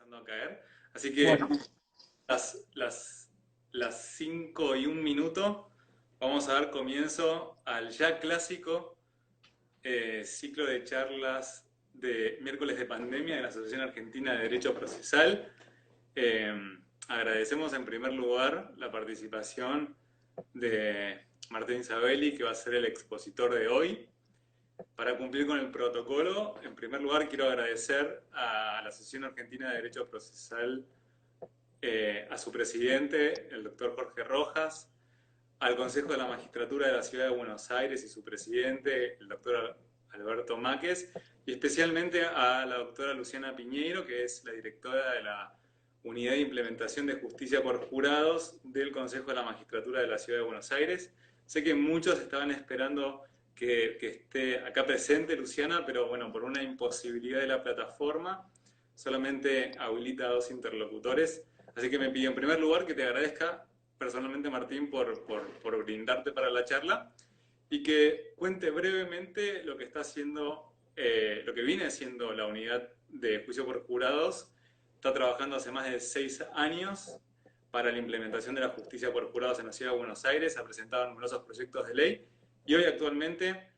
empezando a caer. Así que Bueno, las, las, las 5:01 vamos a dar comienzo al ya clásico ciclo de charlas de miércoles de pandemia de la Asociación Argentina de Derecho Procesal. Eh, Agradecemos en primer lugar la participación de Martín Sabelli, que va a ser el expositor de hoy. Para cumplir con el protocolo, en primer lugar quiero agradecer a la Asociación Argentina de Derecho Procesal, a su presidente, el doctor Jorge Rojas, al Consejo de la Magistratura de la Ciudad de Buenos Aires y su presidente, el doctor Alberto Máquez, y especialmente a la doctora Luciana Piñeiro, que es la directora de la Unidad de Implementación de Justicia por Jurados del Consejo de la Magistratura de la Ciudad de Buenos Aires. Sé que muchos estaban esperando que esté acá presente Luciana, pero bueno, por una imposibilidad de la plataforma, solamente habilita a 2 interlocutores. Así que me pidió en primer lugar que te agradezca personalmente, Martín, por brindarte para la charla y que cuente brevemente lo que está haciendo, lo que viene haciendo la unidad de juicio por jurados. Está trabajando hace más de 6 años para la implementación de la justicia por jurados en la Ciudad de Buenos Aires, ha presentado numerosos proyectos de ley y hoy actualmente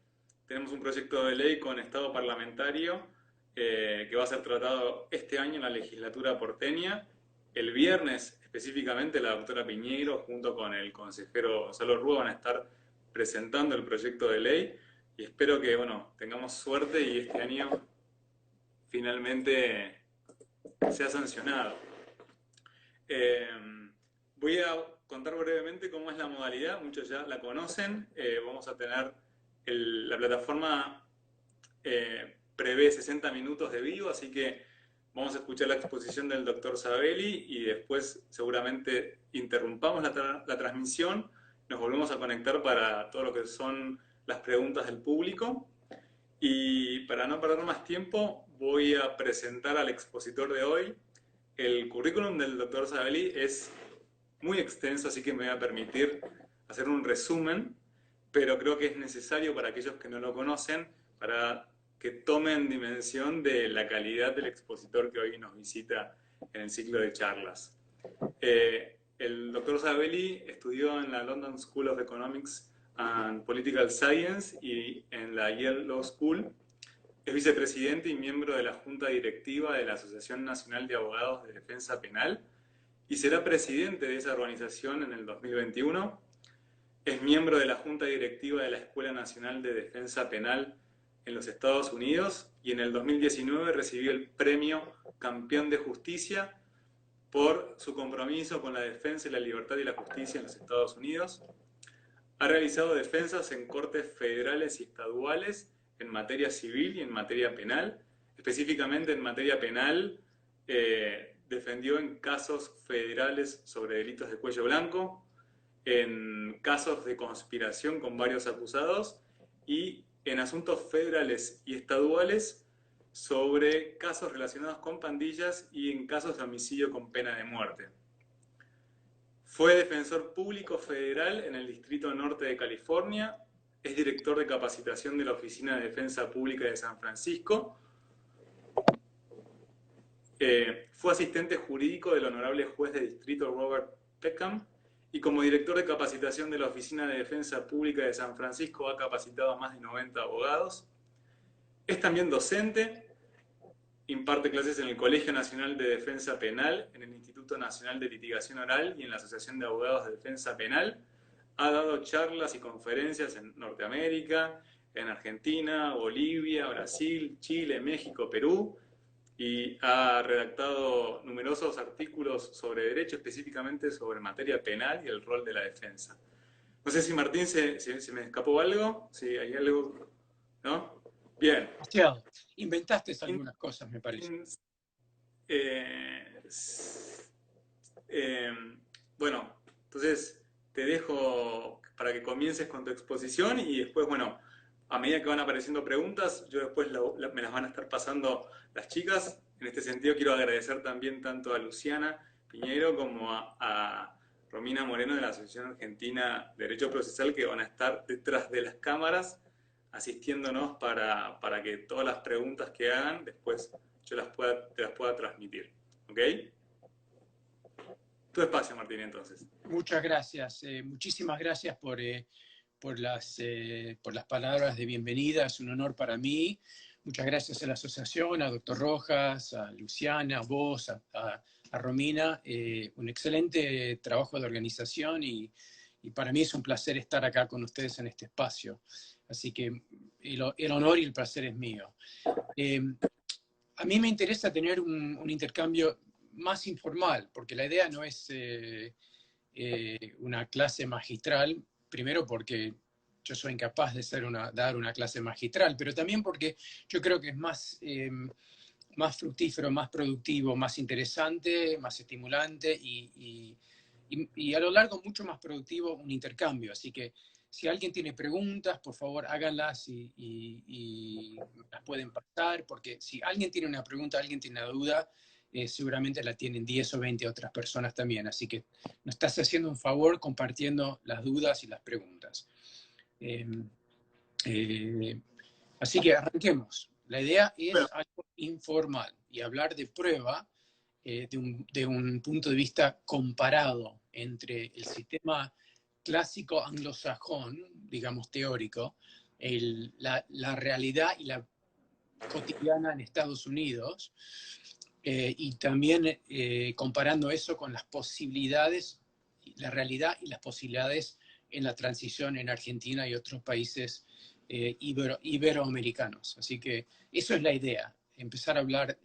tenemos un proyecto de ley con estado parlamentario que va a ser tratado este año en la legislatura porteña. El viernes específicamente la doctora Piñeiro junto con el consejero Gonzalo Rúa van a estar presentando el proyecto de ley y espero que bueno, tengamos suerte y este año finalmente sea sancionado. Eh, Voy a contar brevemente cómo es la modalidad, muchos ya la conocen. Vamos a tener la plataforma prevé 60 minutos de vivo, así que vamos a escuchar la exposición del doctor Sabelli y después seguramente interrumpamos la transmisión, nos volvemos a conectar para todo lo que son las preguntas del público. Y para no perder más tiempo, voy a presentar al expositor de hoy. El currículum del doctor Sabelli es muy extenso, así que me voy a permitir hacer un resumen, pero creo que es necesario para aquellos que no lo conocen, para que tomen dimensión de la calidad del expositor que hoy nos visita en el ciclo de charlas. El doctor Sabelli estudió en la London School of Economics and Political Science y en la Yale Law School. Es vicepresidente y miembro de la Junta Directiva de la Asociación Nacional de Abogados de Defensa Penal y será presidente de esa organización en el 2021. Es miembro de la Junta Directiva de la Escuela Nacional de Defensa Penal en los Estados Unidos y en el 2019 recibió el premio Campeón de Justicia por su compromiso con la defensa y la libertad y la justicia en los Estados Unidos. Ha realizado defensas en cortes federales y estaduales en materia civil y en materia penal. Específicamente en materia penal, defendió en casos federales sobre delitos de cuello blanco, en casos de conspiración con varios acusados y en asuntos federales y estaduales sobre casos relacionados con pandillas y en casos de homicidio con pena de muerte. Fue defensor público federal en el Distrito Norte de California, es director de capacitación de la Oficina de Defensa Pública de San Francisco, fue asistente jurídico del honorable juez de distrito Robert Peckham y como director de capacitación de la Oficina de Defensa Pública de San Francisco ha capacitado a más de 90 abogados. Es también docente, imparte clases en el Colegio Nacional de Defensa Penal, en el Instituto Nacional de Litigación Oral y en la Asociación de Abogados de Defensa Penal. Ha dado charlas y conferencias en Norteamérica, en Argentina, Bolivia, Brasil, Chile, México, Perú, y ha redactado numerosos artículos sobre derecho, específicamente sobre materia penal y el rol de la defensa. No sé si Martín se me escapó algo, si hay algo, ¿no? Bien. demasiado. Inventaste algunas cosas, me parece. Eh, eh, bueno, entonces te dejo para que comiences con tu exposición y después, bueno, a medida que van apareciendo preguntas, yo después me las van a estar pasando las chicas. En este sentido quiero agradecer también tanto a Luciana Piñeiro como a Romina Moreno de la Asociación Argentina de Derecho Procesal, que van a estar detrás de las cámaras asistiéndonos para que todas las preguntas que hagan después yo te las pueda transmitir. ¿Ok? Tu espacio, Martín, entonces. Muchas gracias. Muchísimas gracias por las palabras de bienvenida. Es un honor para mí. Muchas gracias a la asociación, a Doctor Rojas, a Luciana, a vos, a Romina. Un excelente trabajo de organización y para mí es un placer estar acá con ustedes en este espacio. Así que el honor y el placer es mío. A mí me interesa tener un intercambio más informal, porque la idea no es una clase magistral, primero porque yo soy incapaz de dar una clase magistral, pero también porque yo creo que es más fructífero, más productivo, más interesante, más estimulante y a lo largo mucho más productivo un intercambio. Así que si alguien tiene preguntas, por favor háganlas y las pueden pasar, porque si alguien tiene una pregunta, alguien tiene una duda, seguramente la tienen 10 o 20 otras personas también. Así que nos estás haciendo un favor compartiendo las dudas y las preguntas. Eh, eh, Así que arranquemos. La idea Bueno, es algo informal y hablar de prueba de un punto de vista comparado entre el sistema clásico anglosajón, digamos teórico, la realidad y la cotidiana en Estados Unidos, y también comparando eso con las posibilidades, la realidad y las posibilidades en la transición en Argentina y otros países iberoamericanos. Así que eso es la idea, empezar a hablar,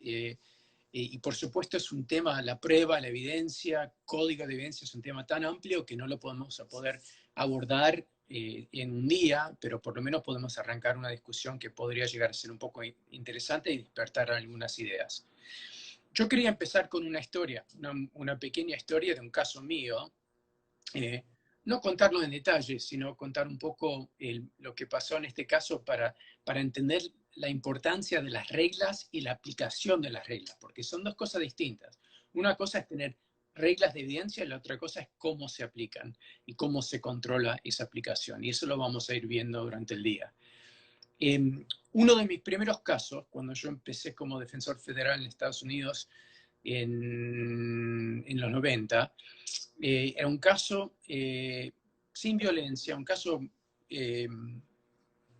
y por supuesto es un tema, la prueba, la evidencia, código de evidencia es un tema tan amplio que no lo podemos poder abordar en un día, pero por lo menos podemos arrancar una discusión que podría llegar a ser un poco interesante y despertar algunas ideas. Yo quería empezar con una historia, una pequeña historia de un caso mío, no contarlo en detalle, sino contar un poco lo que pasó en este caso para entender la importancia de las reglas y la aplicación de las reglas, porque son dos cosas distintas. Una cosa es tener reglas de evidencia y la otra cosa es cómo se aplican y cómo se controla esa aplicación. Y eso lo vamos a ir viendo durante el día. Uno de mis primeros casos, cuando yo empecé como defensor federal en Estados Unidos en los 90, era un caso sin violencia, un caso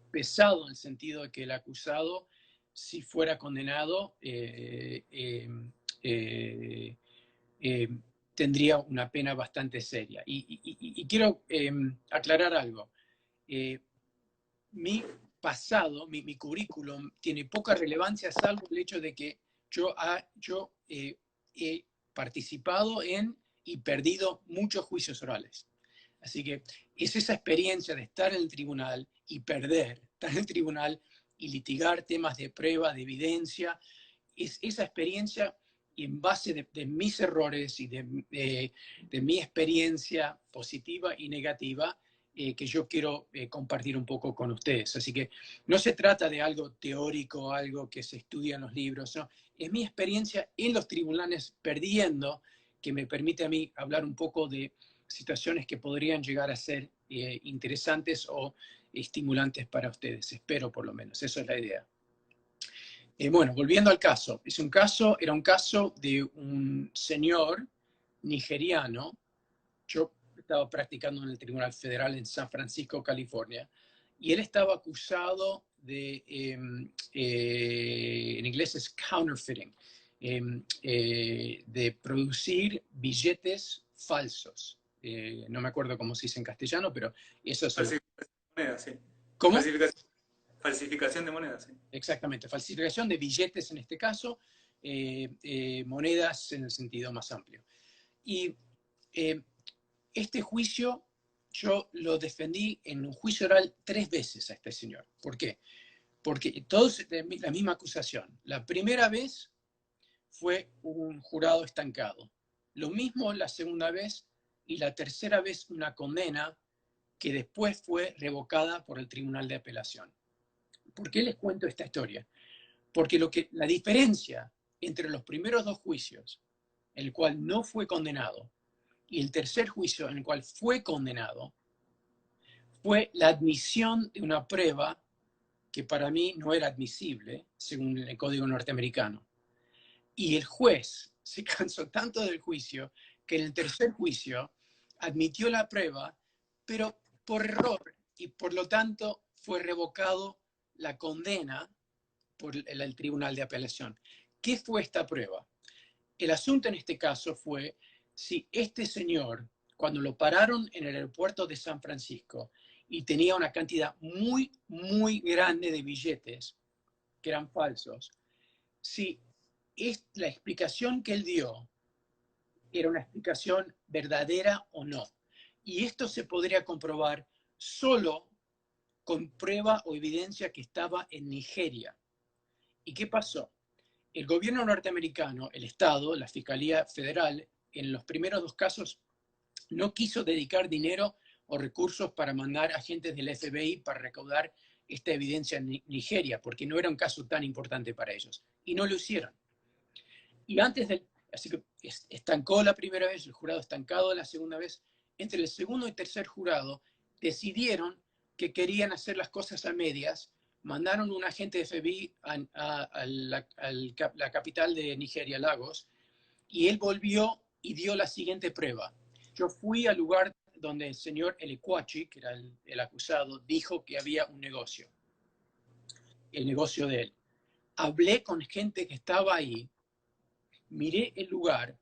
pesado en el sentido de que el acusado, si fuera condenado, tendría una pena bastante seria. Y quiero aclarar algo. Mi pasado, mi currículum, tiene poca relevancia, salvo el hecho de que yo he participado en y perdido muchos juicios orales. Así que es esa experiencia de estar en el tribunal y perder, estar en el tribunal y litigar temas de prueba, de evidencia, es esa experiencia y en base de mis errores y de mi experiencia positiva y negativa, que yo quiero compartir un poco con ustedes. Así que no se trata de algo teórico, algo que se estudia en los libros, no. Es mi experiencia en los tribunales perdiendo que me permite a mí hablar un poco de situaciones que podrían llegar a ser interesantes o estimulantes para ustedes. Espero por lo menos, eso es la idea. Bueno, volviendo al caso. Era un caso de un señor nigeriano. Yo estaba practicando en el Tribunal Federal en San Francisco, California, y él estaba acusado de, en inglés es counterfeiting, de producir billetes falsos. No me acuerdo cómo se dice en castellano, pero eso es... falsificación de moneda, sí. ¿Cómo? Falsificación de moneda, sí. Exactamente, falsificación de billetes en este caso, monedas en el sentido más amplio. Y este juicio yo lo defendí en un juicio oral 3 veces a este señor. ¿Por qué? Porque todos la misma acusación. La primera vez fue un jurado estancado. Lo mismo la segunda vez y la tercera vez una condena que después fue revocada por el Tribunal de Apelación. ¿Por qué les cuento esta historia? Porque la diferencia entre los primeros 2 juicios, en el cual no fue condenado, y el tercer juicio en el cual fue condenado, fue la admisión de una prueba que para mí no era admisible, según el Código norteamericano. Y el juez, se cansó tanto del juicio que en el tercer juicio admitió la prueba, pero por error, y por lo tanto fue revocado la condena por el Tribunal de Apelación. ¿Qué fue esta prueba? El asunto en este caso fue si este señor, cuando lo pararon en el aeropuerto de San Francisco y tenía una cantidad muy, muy grande de billetes que eran falsos, si la explicación que él dio era una explicación verdadera o no. Y esto se podría comprobar solo con prueba o evidencia que estaba en Nigeria. ¿Y qué pasó? El gobierno norteamericano, el Estado, la Fiscalía Federal, en los primeros dos casos no quiso dedicar dinero o recursos para mandar agentes del FBI para recaudar esta evidencia en Nigeria, porque no era un caso tan importante para ellos. Y no lo hicieron. Y así que estancó la primera vez, el jurado estancado la segunda vez. Entre el segundo y tercer jurado decidieron que querían hacer las cosas a medias, mandaron un agente de FBI a la capital de Nigeria, Lagos, y él volvió y dio la siguiente prueba. Yo fui al lugar donde el señor Elekwachi, que era el acusado, dijo que había un negocio, el negocio de él. Hablé con gente que estaba ahí, miré el lugar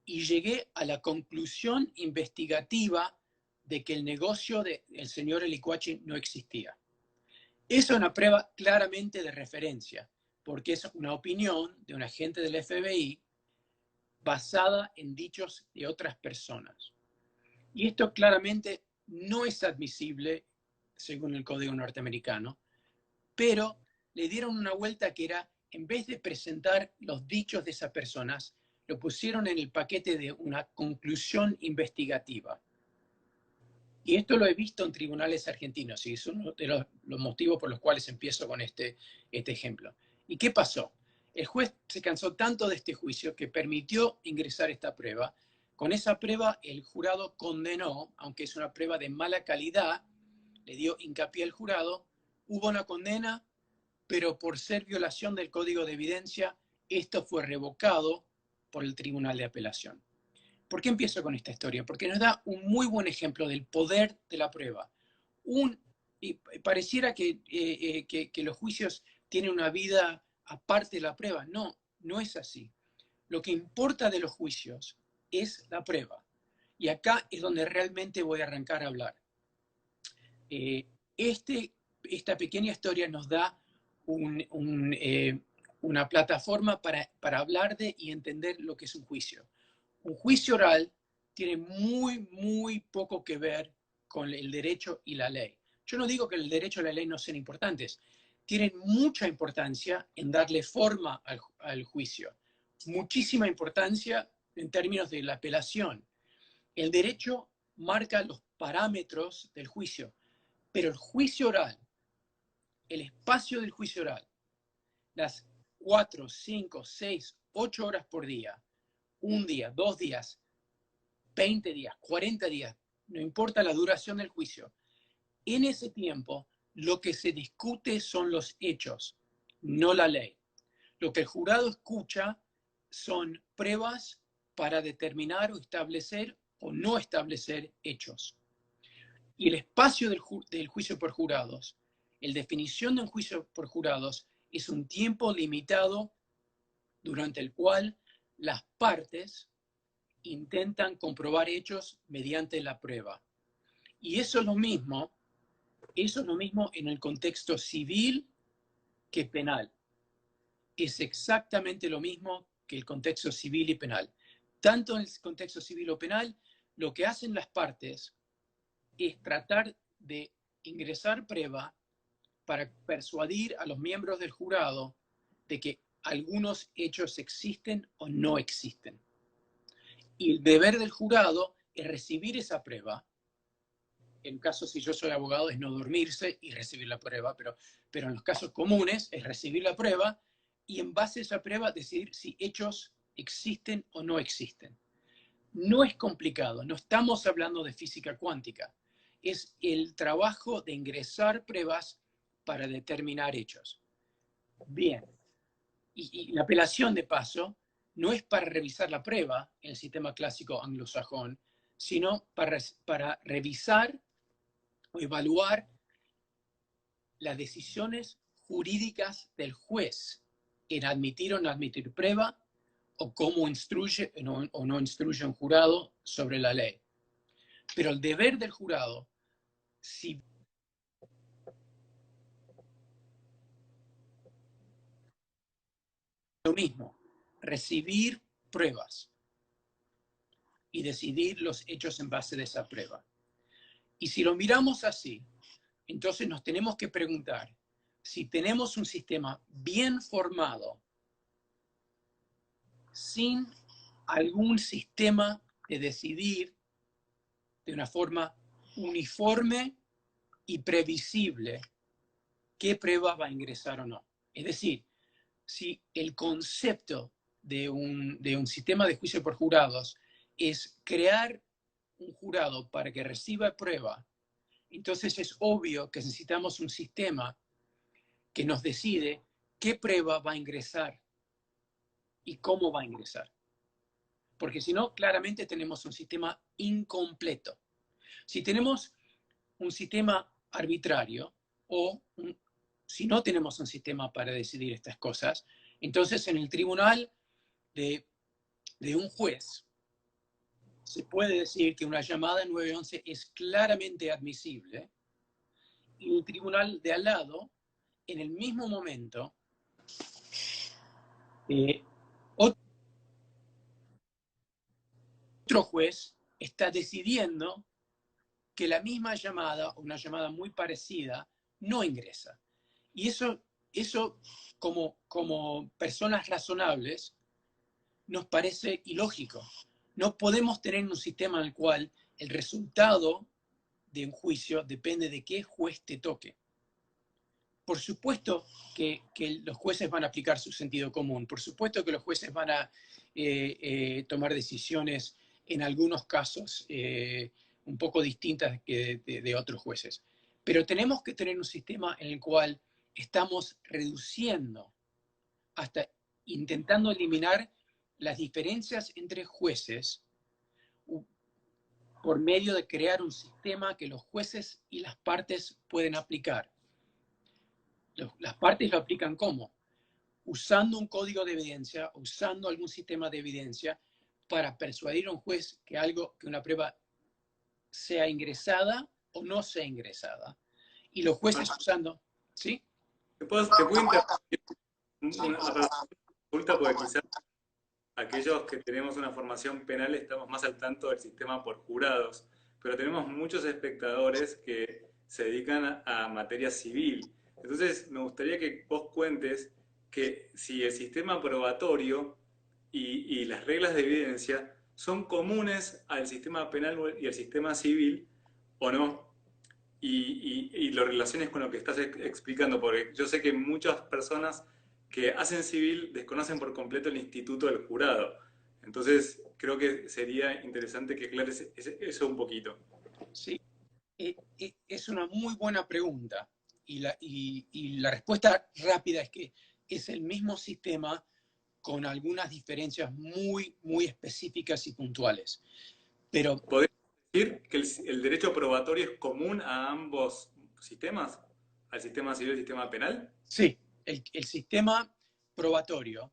y llegué a la conclusión investigativa de que el negocio del señor Elekwachi no existía. Eso es una prueba claramente de referencia, porque es una opinión de un agente del FBI basada en dichos de otras personas. Y esto claramente no es admisible según el Código norteamericano, pero le dieron una vuelta que era, en vez de presentar los dichos de esas personas, lo pusieron en el paquete de una conclusión investigativa. Y esto lo he visto en tribunales argentinos, y es uno de los motivos por los cuales empiezo con este ejemplo. ¿Y qué pasó? El juez se cansó tanto de este juicio que permitió ingresar esta prueba. Con esa prueba el jurado condenó, aunque es una prueba de mala calidad, le dio hincapié al jurado, hubo una condena, pero por ser violación del Código de Evidencia, esto fue revocado por el Tribunal de Apelación. ¿Por qué empiezo con esta historia? Porque nos da un muy buen ejemplo del poder de la prueba. Y pareciera que los juicios tienen una vida aparte de la prueba. No, no es así. Lo que importa de los juicios es la prueba. Y acá es donde realmente voy a arrancar a hablar. Esta pequeña historia nos da una plataforma para hablar de y entender lo que es un juicio. Un juicio oral tiene muy, muy poco que ver con el derecho y la ley. Yo no digo que el derecho y la ley no sean importantes. Tienen mucha importancia en darle forma al juicio. Muchísima importancia en términos de la apelación. El derecho marca los parámetros del juicio, pero el juicio oral, el espacio del juicio oral, las 4, 5, 6, 8 horas por día, un día, 2 días, 20 días, 40 días, no importa la duración del juicio. En ese tiempo, lo que se discute son los hechos, no la ley. Lo que el jurado escucha son pruebas para determinar o establecer o no establecer hechos. Y el espacio del juicio por jurados, la definición de un juicio por jurados, es un tiempo limitado durante el cual las partes intentan comprobar hechos mediante la prueba. Y eso es lo mismo en el contexto civil que penal. Es exactamente lo mismo que el contexto civil y penal. Tanto en el contexto civil o penal, lo que hacen las partes es tratar de ingresar prueba para persuadir a los miembros del jurado de que algunos hechos existen o no existen. Y el deber del jurado es recibir esa prueba. En caso, si yo soy abogado, es no dormirse y recibir la prueba, pero en los casos comunes es recibir la prueba y en base a esa prueba decidir si hechos existen o no existen. No es complicado, no estamos hablando de física cuántica. Es el trabajo de ingresar pruebas para determinar hechos. Bien. Y la apelación, de paso, no es para revisar la prueba en el sistema clásico anglosajón, sino para revisar o evaluar las decisiones jurídicas del juez en admitir o no admitir prueba, o cómo instruye o no instruye un jurado sobre la ley. Pero el deber del jurado, si lo mismo, recibir pruebas y decidir los hechos en base de esa prueba. Y si lo miramos así, entonces nos tenemos que preguntar si tenemos un sistema bien formado, sin algún sistema de decidir de una forma uniforme y previsible qué prueba va a ingresar o no. Es decir, si el concepto de un sistema de juicio por jurados es crear un jurado para que reciba prueba, entonces es obvio que necesitamos un sistema que nos decide qué prueba va a ingresar y cómo va a ingresar. Porque si no, claramente tenemos un sistema incompleto. Si tenemos un sistema arbitrario o si no tenemos un sistema para decidir estas cosas, entonces en el tribunal de un juez se puede decir que una llamada 911 es claramente admisible y el tribunal de al lado, en el mismo momento, otro juez está decidiendo que la misma llamada o una llamada muy parecida no ingresa. Y eso como personas razonables nos parece ilógico. No podemos tener un sistema en el cual el resultado de un juicio depende de qué juez te toque. Por supuesto que los jueces van a aplicar su sentido común, por supuesto que los jueces van a tomar decisiones en algunos casos un poco distintas que de otros jueces. Pero tenemos que tener un sistema en el cual estamos reduciendo hasta intentando eliminar las diferencias entre jueces por medio de crear un sistema que los jueces y las partes pueden aplicar. Las partes lo aplican ¿cómo? Usando un código de evidencia, usando algún sistema de evidencia para persuadir a un juez que una prueba sea ingresada o no sea ingresada. Y los jueces usando, ¿sí? ¿Te puedo interrumpir una consulta? Porque quizás aquellos que tenemos una formación penal estamos más al tanto del sistema por jurados, pero tenemos muchos espectadores que se dedican a materia civil. Entonces, me gustaría que vos cuentes que si el sistema probatorio y las reglas de evidencia son comunes al sistema penal y al sistema civil o no, y lo relaciones con lo que estás explicando, porque yo sé que muchas personas que hacen civil desconocen por completo el instituto del jurado. Entonces, creo que sería interesante que aclares eso un poquito. Sí, es una muy buena pregunta. Y la respuesta rápida es que es el mismo sistema con algunas diferencias muy, muy específicas y puntuales. Pero ¿Podés decir que el derecho probatorio es común a ambos sistemas? ¿Al sistema civil y al sistema penal? sí, el sistema probatorio,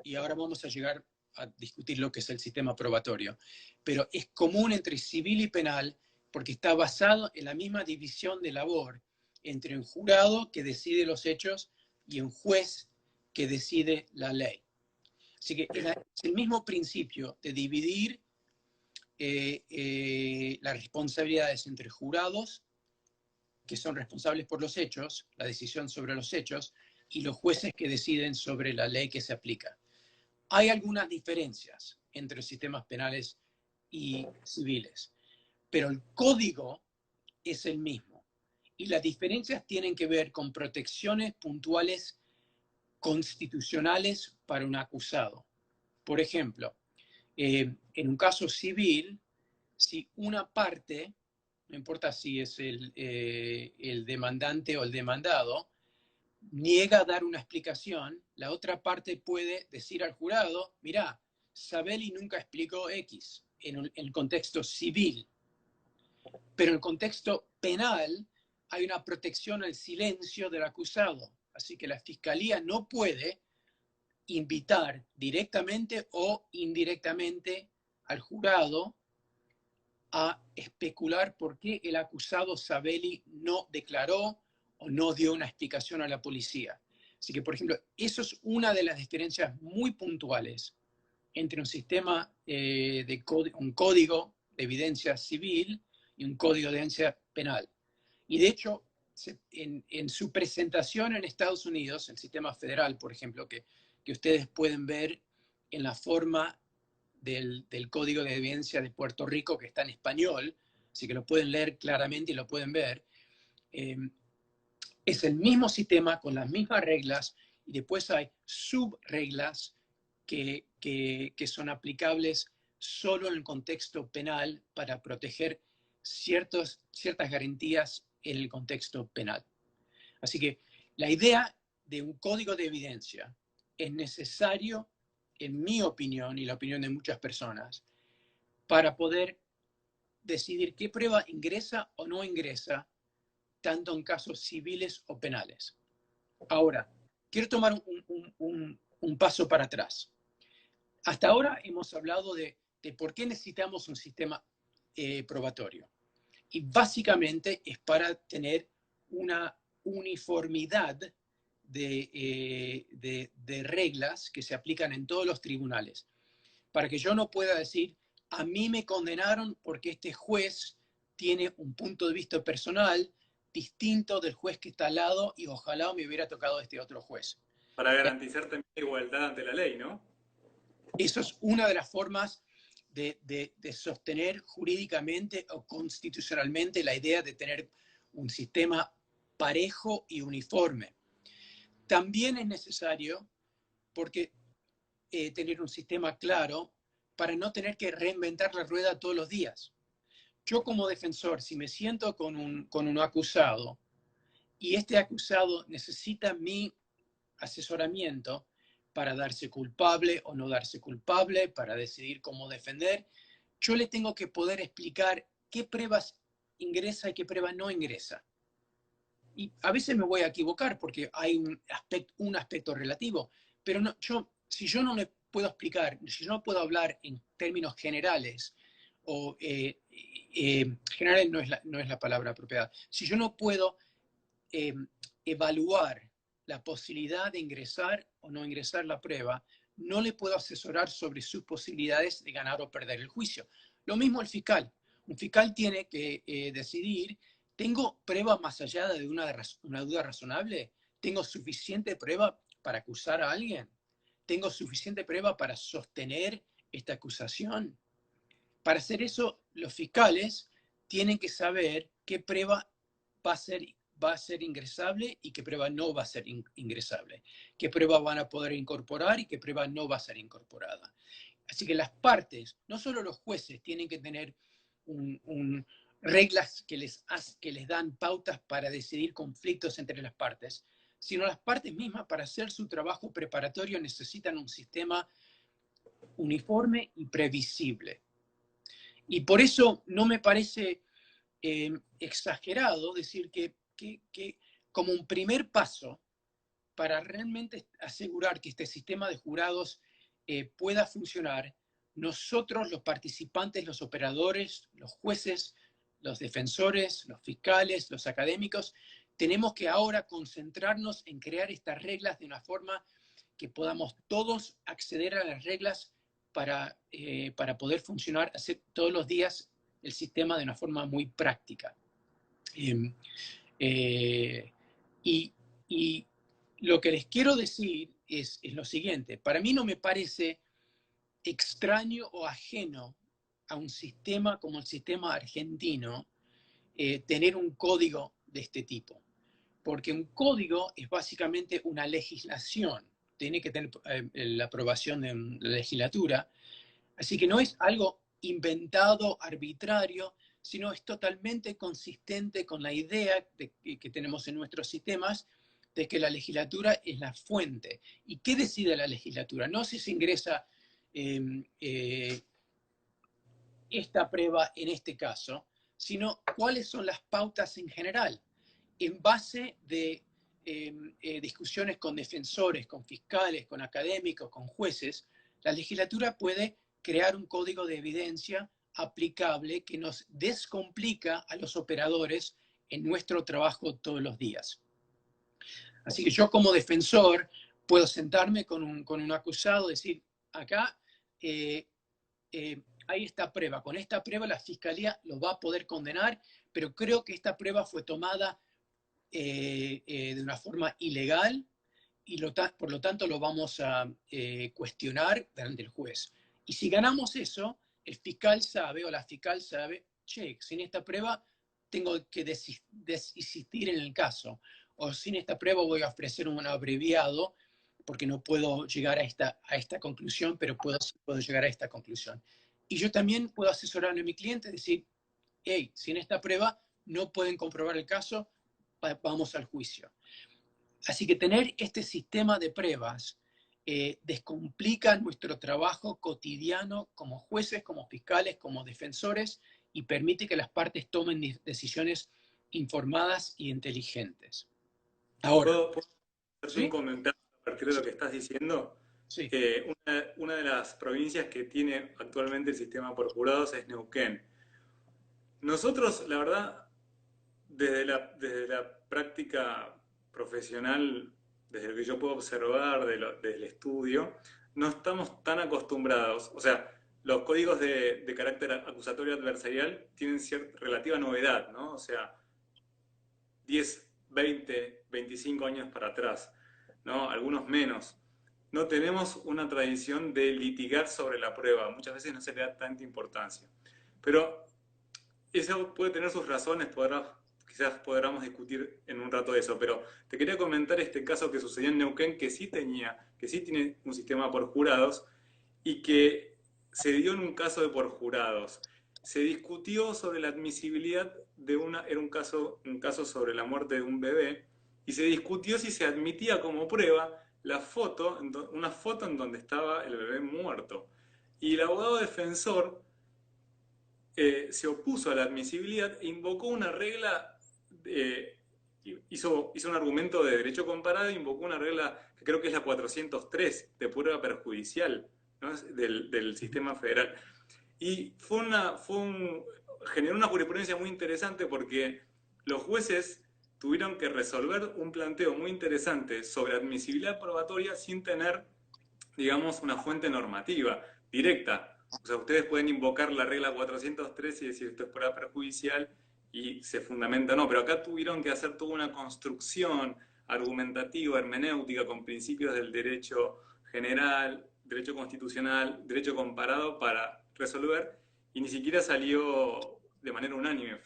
y ahora vamos a llegar a discutir lo que es el sistema probatorio, pero es común entre civil y penal porque está basado en la misma división de labor entre un jurado que decide los hechos y un juez que decide la ley. Así que es el mismo principio de dividir las responsabilidades entre jurados, que son responsables por los hechos, la decisión sobre los hechos, y los jueces que deciden sobre la ley que se aplica. Hay algunas diferencias entre sistemas penales y civiles, pero el código es el mismo. Y las diferencias tienen que ver con protecciones puntuales constitucionales para un acusado. Por ejemplo, en un caso civil, si una parte, no importa si es el demandante o el demandado, niega a dar una explicación, la otra parte puede decir al jurado, mirá, Sabelli nunca explicó X en el contexto civil, pero en el contexto penal hay una protección al silencio del acusado, así que la fiscalía no puede invitar directamente o indirectamente al jurado a especular por qué el acusado Sabelli no declaró o no dio una explicación a la policía. Así que, por ejemplo, eso es una de las diferencias muy puntuales entre un sistema un código de evidencia civil y un código de evidencia penal. Y de hecho, en su presentación en Estados Unidos, el sistema federal, por ejemplo, que ustedes pueden ver en la forma del Código de Evidencia de Puerto Rico, que está en español, así que lo pueden leer claramente y lo pueden ver. Es el mismo sistema con las mismas reglas y después hay subreglas que son aplicables solo en el contexto penal para proteger ciertas garantías en el contexto penal. Así que la idea de un código de evidencia es necesario, en mi opinión y la opinión de muchas personas, para poder decidir qué prueba ingresa o no ingresa, tanto en casos civiles o penales. Ahora, quiero tomar un paso para atrás. Hasta ahora hemos hablado de por qué necesitamos un sistema probatorio. Y básicamente es para tener una uniformidad de reglas que se aplican en todos los tribunales. Para que yo no pueda decir, a mí me condenaron porque este juez tiene un punto de vista personal distinto del juez que está al lado y ojalá me hubiera tocado este otro juez. Para garantizar también la igualdad ante la ley, ¿no? Eso es una de las formas de sostener jurídicamente o constitucionalmente la idea de tener un sistema parejo y uniforme. También es necesario porque tener un sistema claro para no tener que reinventar la rueda todos los días. Yo como defensor, si me siento con un acusado y este acusado necesita mi asesoramiento para darse culpable o no darse culpable, para decidir cómo defender, yo le tengo que poder explicar qué pruebas ingresa y qué prueba no ingresa. Y a veces me voy a equivocar porque hay un aspecto relativo, pero no, si yo no le puedo explicar, si yo no puedo hablar en términos generales, o generales no es la palabra apropiada, si yo no puedo evaluar la posibilidad de ingresar o no ingresar la prueba, no le puedo asesorar sobre sus posibilidades de ganar o perder el juicio. Lo mismo el fiscal. Un fiscal tiene que decidir, ¿tengo prueba más allá de una duda razonable? ¿Tengo suficiente prueba para acusar a alguien? ¿Tengo suficiente prueba para sostener esta acusación? Para hacer eso, los fiscales tienen que saber qué prueba va a ser ingresable y qué prueba no va a ser ingresable, qué prueba van a poder incorporar y qué prueba no va a ser incorporada. Así que las partes, no solo los jueces, tienen que tener reglas que les dan pautas para decidir conflictos entre las partes, sino las partes mismas, para hacer su trabajo preparatorio, necesitan un sistema uniforme y previsible. Y por eso no me parece exagerado decir que como un primer paso para realmente asegurar que este sistema de jurados pueda funcionar, nosotros, los participantes, los operadores, los jueces, los defensores, los fiscales, los académicos, tenemos que ahora concentrarnos en crear estas reglas de una forma que podamos todos acceder a las reglas para poder funcionar, hacer todos los días el sistema de una forma muy práctica. Y lo que les quiero decir es lo siguiente. Para mí no me parece extraño o ajeno a un sistema como el sistema argentino tener un código de este tipo. Porque un código es básicamente una legislación. Tiene que tener la aprobación de la legislatura. Así que no es algo inventado, arbitrario, sino es totalmente consistente con la idea que tenemos en nuestros sistemas de que la legislatura es la fuente. ¿Y qué decide la legislatura? No si se ingresa esta prueba en este caso, sino cuáles son las pautas en general. En base de discusiones con defensores, con fiscales, con académicos, con jueces, la legislatura puede crear un código de evidencia aplicable que nos descomplica a los operadores en nuestro trabajo todos los días. Así que yo como defensor puedo sentarme con un acusado y decir, acá hay esta prueba, con esta prueba la fiscalía lo va a poder condenar, pero creo que esta prueba fue tomada de una forma ilegal y por lo tanto lo vamos a cuestionar delante del juez. Y si ganamos eso, el fiscal sabe o la fiscal sabe, che, sin esta prueba tengo que desistir en el caso, o sin esta prueba voy a ofrecer un abreviado porque no puedo llegar a esta conclusión, pero puedo llegar a esta conclusión. Y yo también puedo asesorarle a mi cliente y decir, hey, sin esta prueba no pueden comprobar el caso, vamos al juicio. Así que tener este sistema de pruebas descomplica nuestro trabajo cotidiano como jueces, como fiscales, como defensores y permite que las partes tomen decisiones informadas y inteligentes. Ahora, ¿Puedo hacerte un ¿sí? comentario a partir de lo que estás diciendo? Sí. Una de las provincias que tiene actualmente el sistema por jurados es Neuquén. Nosotros, la verdad, desde la práctica profesional, desde lo que yo puedo observar del estudio, no estamos tan acostumbrados. O sea, los códigos de carácter acusatorio adversarial tienen cierta relativa novedad, ¿no? O sea, 10, 20, 25 años para atrás, ¿no? Algunos menos. No tenemos una tradición de litigar sobre la prueba, muchas veces no se le da tanta importancia. Pero eso puede tener sus razones, quizás podamos discutir en un rato de eso, pero te quería comentar este caso que sucedió en Neuquén, que sí tiene un sistema por jurados y que se dio en un caso de por jurados. Se discutió sobre la admisibilidad era un caso sobre la muerte de un bebé, y se discutió si se admitía como prueba una foto en donde estaba el bebé muerto. Y el abogado defensor se opuso a la admisibilidad e invocó una regla, hizo un argumento de derecho comparado e invocó una regla que creo que es la 403 de prueba perjudicial, ¿no? del sistema federal. Y generó una jurisprudencia muy interesante porque los jueces tuvieron que resolver un planteo muy interesante sobre admisibilidad probatoria sin tener, digamos, una fuente normativa directa. O sea, ustedes pueden invocar la regla 403 y decir esto es prueba perjudicial y se fundamenta, no, pero acá tuvieron que hacer toda una construcción argumentativa, hermenéutica, con principios del derecho general, derecho constitucional, derecho comparado para resolver, y ni siquiera salió de manera unánime.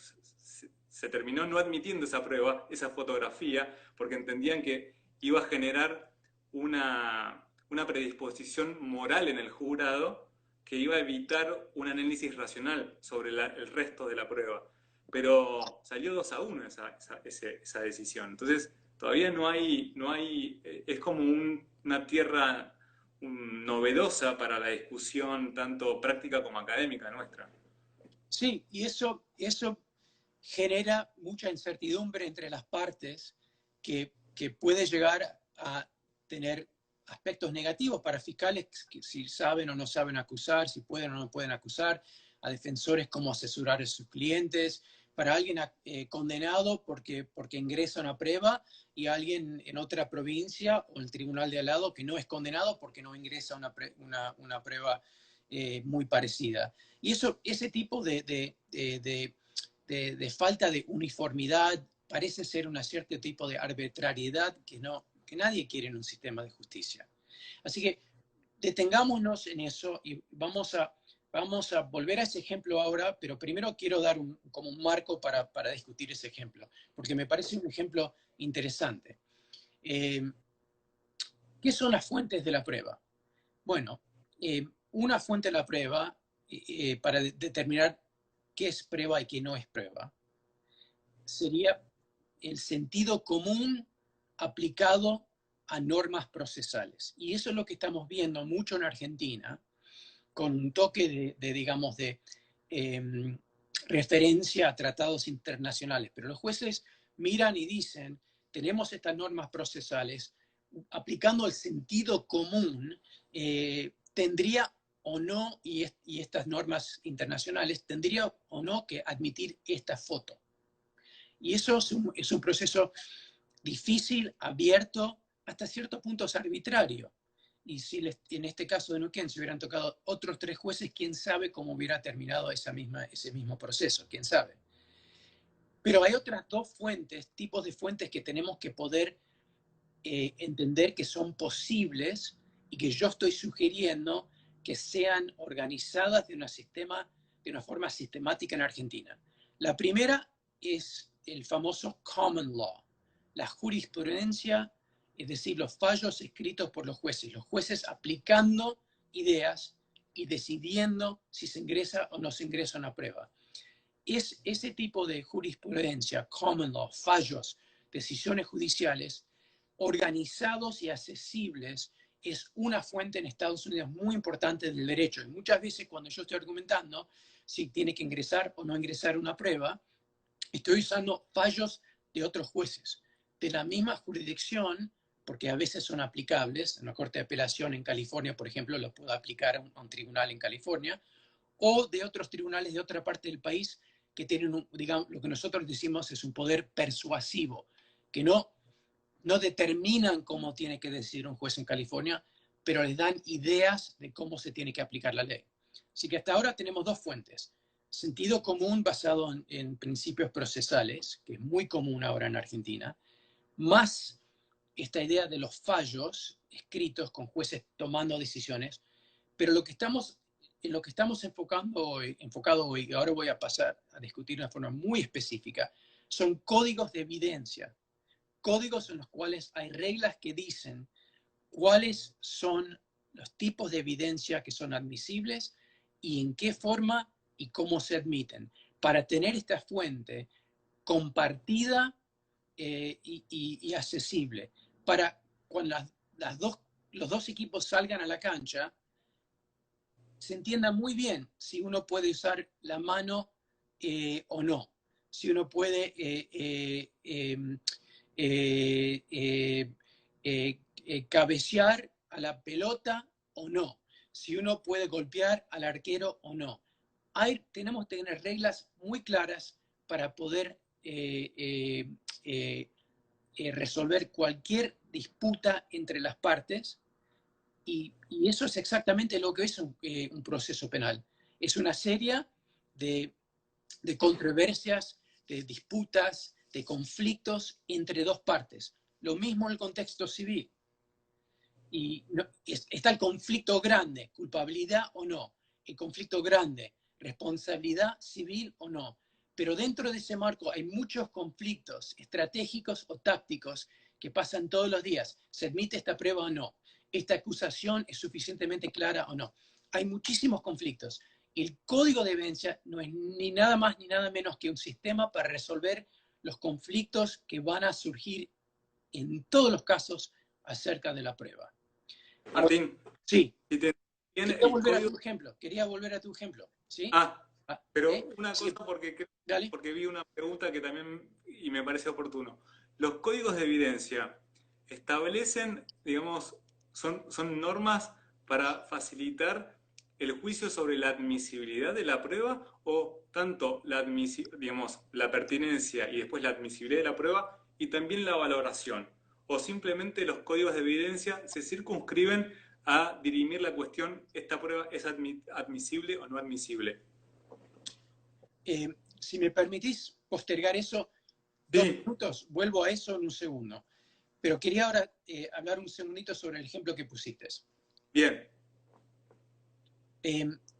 Se terminó no admitiendo esa prueba, esa fotografía, porque entendían que iba a generar una predisposición moral en el jurado que iba a evitar un análisis racional sobre el resto de la prueba. Pero salió 2-1 esa decisión. Entonces, todavía no hay es como una tierra novedosa para la discusión tanto práctica como académica nuestra. Sí, y eso genera mucha incertidumbre entre las partes que puede llegar a tener aspectos negativos para fiscales, que si saben o no saben acusar, si pueden o no pueden acusar, a defensores cómo asesorar a sus clientes, para alguien condenado porque ingresa una prueba y alguien en otra provincia o el tribunal de al lado que no es condenado porque no ingresa una prueba muy parecida. Y ese tipo de falta de uniformidad parece ser un cierto tipo de arbitrariedad que nadie quiere en un sistema de justicia. Así que detengámonos en eso y vamos a volver a ese ejemplo ahora, pero primero quiero dar como un marco para discutir ese ejemplo, porque me parece un ejemplo interesante. ¿Qué son las fuentes de la prueba? Bueno, una fuente de la prueba, para determinar qué es prueba y qué no es prueba, sería el sentido común aplicado a normas procesales. Y eso es lo que estamos viendo mucho en Argentina, con un toque digamos, de referencia a tratados internacionales. Pero los jueces miran y dicen, tenemos estas normas procesales, aplicando el sentido común, tendría o no, y estas normas internacionales, tendría o no que admitir esta foto. Y eso es un proceso difícil, abierto, hasta ciertos puntos arbitrario. Y si en este caso de Neuquén se hubieran tocado otros 3 jueces, quién sabe cómo hubiera terminado ese mismo proceso, quién sabe. Pero hay otras 2 fuentes, tipos de fuentes que tenemos que poder entender que son posibles y que yo estoy sugiriendo que sean organizadas de una forma sistemática en Argentina. La primera es el famoso common law, la jurisprudencia, es decir, los fallos escritos por los jueces aplicando ideas y decidiendo si se ingresa o no se ingresa a una prueba. Es ese tipo de jurisprudencia, common law, fallos, decisiones judiciales, organizados y accesibles, es una fuente en Estados Unidos muy importante del derecho. Y muchas veces cuando yo estoy argumentando si tiene que ingresar o no ingresar a una prueba, estoy usando fallos de otros jueces, de la misma jurisdicción, porque a veces son aplicables. En la Corte de Apelación en California, por ejemplo, lo puedo aplicar a un tribunal en California, o de otros tribunales de otra parte del país que tienen, digamos, lo que nosotros decimos es un poder persuasivo, que no determinan cómo tiene que decidir un juez en California, pero les dan ideas de cómo se tiene que aplicar la ley. Así que hasta ahora tenemos 2 fuentes. Sentido común basado en principios procesales, que es muy común ahora en Argentina, más esta idea de los fallos escritos con jueces tomando decisiones, pero en lo que estamos enfocado hoy, y ahora voy a pasar a discutir de una forma muy específica, son códigos de evidencia, códigos en los cuales hay reglas que dicen cuáles son los tipos de evidencia que son admisibles y en qué forma y cómo se admiten, para tener esta fuente compartida y accesible, para cuando los dos equipos salgan a la cancha, se entienda muy bien si uno puede usar la mano o no, si uno puede cabecear a la pelota o no, si uno puede golpear al arquero o no. Tenemos que tener reglas muy claras para poder resolver cualquier disputa entre las partes, y eso es exactamente lo que es un proceso penal. Es una serie de controversias, de disputas, de conflictos entre 2 partes. Lo mismo en el contexto civil. Y está el conflicto grande, culpabilidad o no. El conflicto grande, responsabilidad civil o no. Pero dentro de ese marco hay muchos conflictos estratégicos o tácticos que pasan todos los días. ¿Se admite esta prueba o no? ¿Esta acusación es suficientemente clara o no? Hay muchísimos conflictos. El código de evidencia no es ni nada más ni nada menos que un sistema para resolver los conflictos que van a surgir en todos los casos acerca de la prueba. Martín, sí. Si te Quería volver a tu ejemplo. ¿Sí? Pero una cosa, porque vi una pregunta que también y me parece oportuno. Los códigos de evidencia establecen, digamos, son normas para facilitar el juicio sobre la admisibilidad de la prueba, o tanto la pertinencia y después la admisibilidad de la prueba y también la valoración, o simplemente los códigos de evidencia se circunscriben a dirimir la cuestión, esta prueba es admisible o no admisible. Si me permitís postergar eso 2 minutos, vuelvo a eso en un segundo. Pero quería ahora hablar un segundito sobre el ejemplo que pusiste. Bien.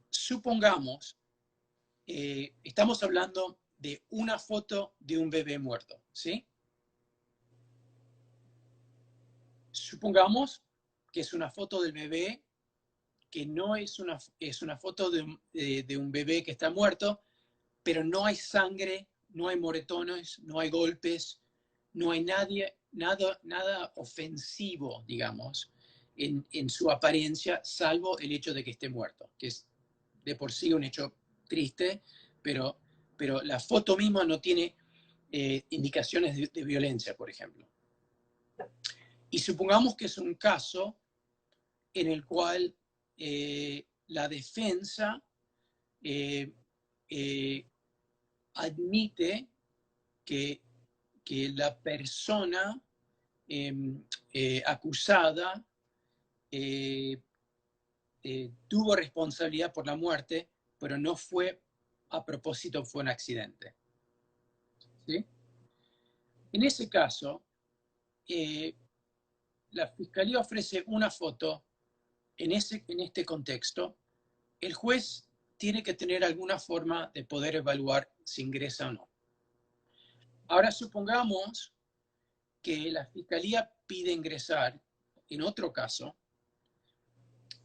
Supongamos, estamos hablando de una foto de un bebé muerto, ¿sí? Supongamos que es una foto del bebé, que no es una foto de un bebé que está muerto, pero no hay sangre, no hay moretones, no hay golpes, no hay nada ofensivo, digamos, en su apariencia, salvo el hecho de que esté muerto, que es de por sí un hecho triste, pero la foto misma no tiene indicaciones de violencia, por ejemplo. Y supongamos que es un caso en el cual la defensa admite que la persona acusada tuvo responsabilidad por la muerte, pero no fue a propósito, fue un accidente. ¿Sí? En ese caso, la fiscalía ofrece una foto en este contexto. El juez tiene que tener alguna forma de poder evaluar si ingresa o no. Ahora supongamos que la fiscalía pide ingresar, en otro caso,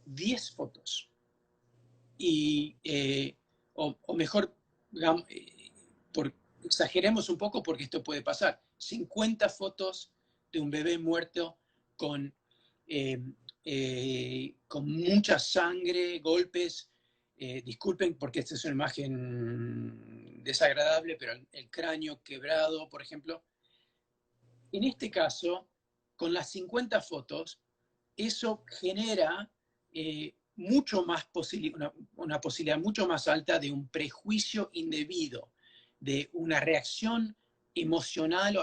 10 fotos. O mejor, digamos, exageremos un poco porque esto puede pasar. 50 fotos de un bebé muerto con mucha sangre, golpes. Disculpen porque esta es una imagen desagradable, pero el cráneo quebrado, por ejemplo. En este caso, con las 50 fotos, eso genera mucho más una posibilidad mucho más alta de un prejuicio indebido, de una reacción emocional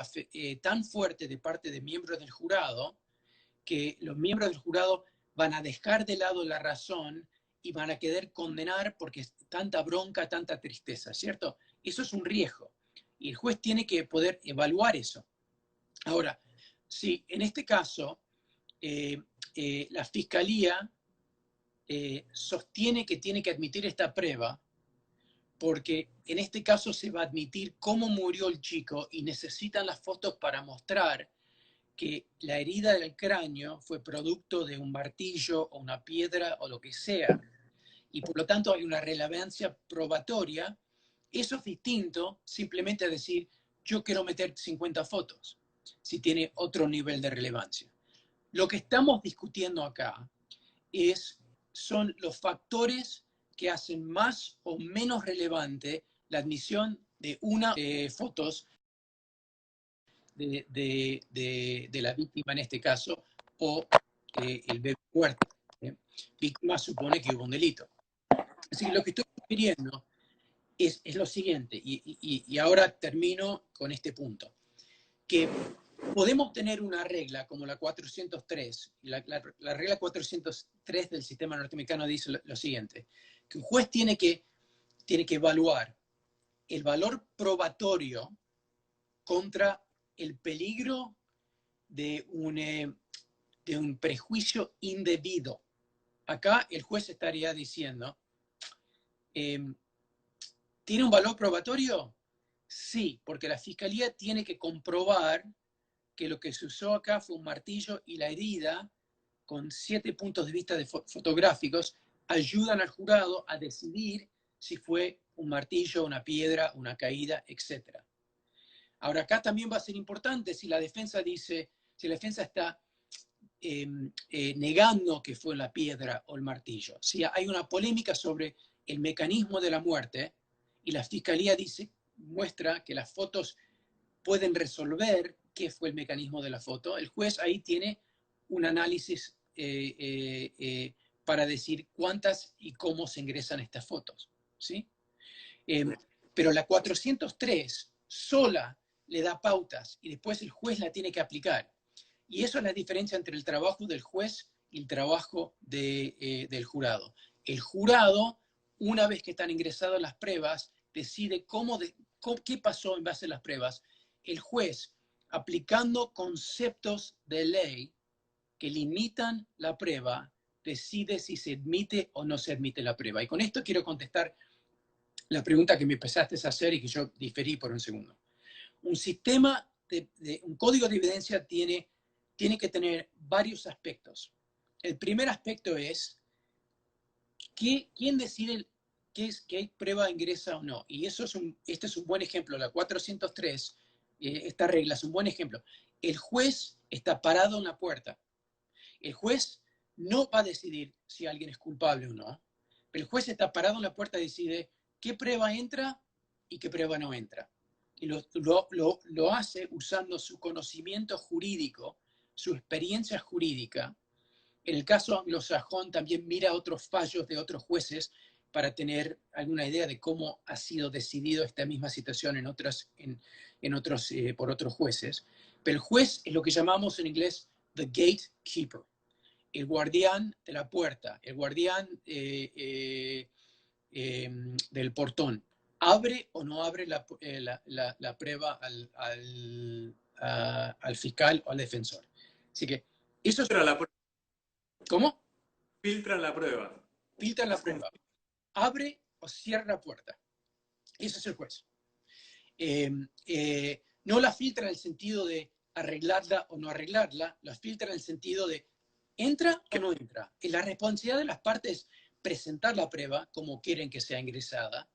tan fuerte de parte de miembros del jurado, que los miembros del jurado van a dejar de lado la razón y van a querer condenar porque es tanta bronca, tanta tristeza, ¿cierto? Eso es un riesgo. Y el juez tiene que poder evaluar eso. Ahora, si en este caso la fiscalía sostiene que tiene que admitir esta prueba, porque en este caso se va a admitir cómo murió el chico y necesitan las fotos para mostrar que la herida del cráneo fue producto de un martillo o una piedra o lo que sea, y por lo tanto hay una relevancia probatoria. Eso es distinto simplemente a decir, yo quiero meter 50 fotos, si tiene otro nivel de relevancia. Lo que estamos discutiendo acá son los factores que hacen más o menos relevante la admisión de una fotos de la víctima en este caso, o el bebé muerto. Víctima supone que hubo un delito. Así que lo que estoy sugiriendo es lo siguiente, y ahora termino con este punto, que podemos tener una regla como la 403, la regla 403 del sistema norteamericano dice lo siguiente, que un juez tiene que evaluar el valor probatorio contra el peligro de un prejuicio indebido. Acá el juez estaría diciendo, ¿tiene un valor probatorio? Sí, porque la fiscalía tiene que comprobar que lo que se usó acá fue un martillo y la herida, con 7 puntos de vista fotográficos, ayudan al jurado a decidir si fue un martillo, una piedra, una caída, etc. Ahora, acá también va a ser importante si la defensa está negando que fue la piedra o el martillo. Si hay una polémica sobre el mecanismo de la muerte y la fiscalía muestra que las fotos pueden resolver qué fue el mecanismo de la foto, el juez ahí tiene un análisis para decir cuántas y cómo se ingresan estas fotos. ¿Sí? Pero la 403 sola le da pautas y después el juez la tiene que aplicar. Y eso es la diferencia entre el trabajo del juez y el trabajo del jurado. El jurado, una vez que están ingresadas las pruebas, decide qué pasó en base a las pruebas. El juez, aplicando conceptos de ley que limitan la prueba, decide si se admite o no se admite la prueba. Y con esto quiero contestar la pregunta que me empezaste a hacer y que yo diferí por un segundo. Un sistema, un código de evidencia tiene que tener varios aspectos. El primer aspecto es quién decide qué prueba ingresa o no. Y este es un buen ejemplo. La 403, esta regla es un buen ejemplo. El juez está parado en la puerta. El juez no va a decidir si alguien es culpable o no, pero el juez está parado en la puerta y decide qué prueba entra y qué prueba no entra. Y lo hace usando su conocimiento jurídico, su experiencia jurídica. En el caso anglosajón también mira otros fallos de otros jueces para tener alguna idea de cómo ha sido decidido esta misma situación por otros jueces. Pero el juez es lo que llamamos en inglés the gatekeeper, el guardián de la puerta, el guardián del portón. ¿Abre o no abre la prueba al fiscal o al defensor? Así que eso es... ¿Cómo? Filtra la prueba. Filtra la prueba. Abre o cierra la puerta. Ese es el juez. No la filtra en el sentido de arreglarla o no arreglarla, la filtra en el sentido de ¿entra o no entra? Y la responsabilidad de las partes es presentar la prueba como quieren que sea ingresada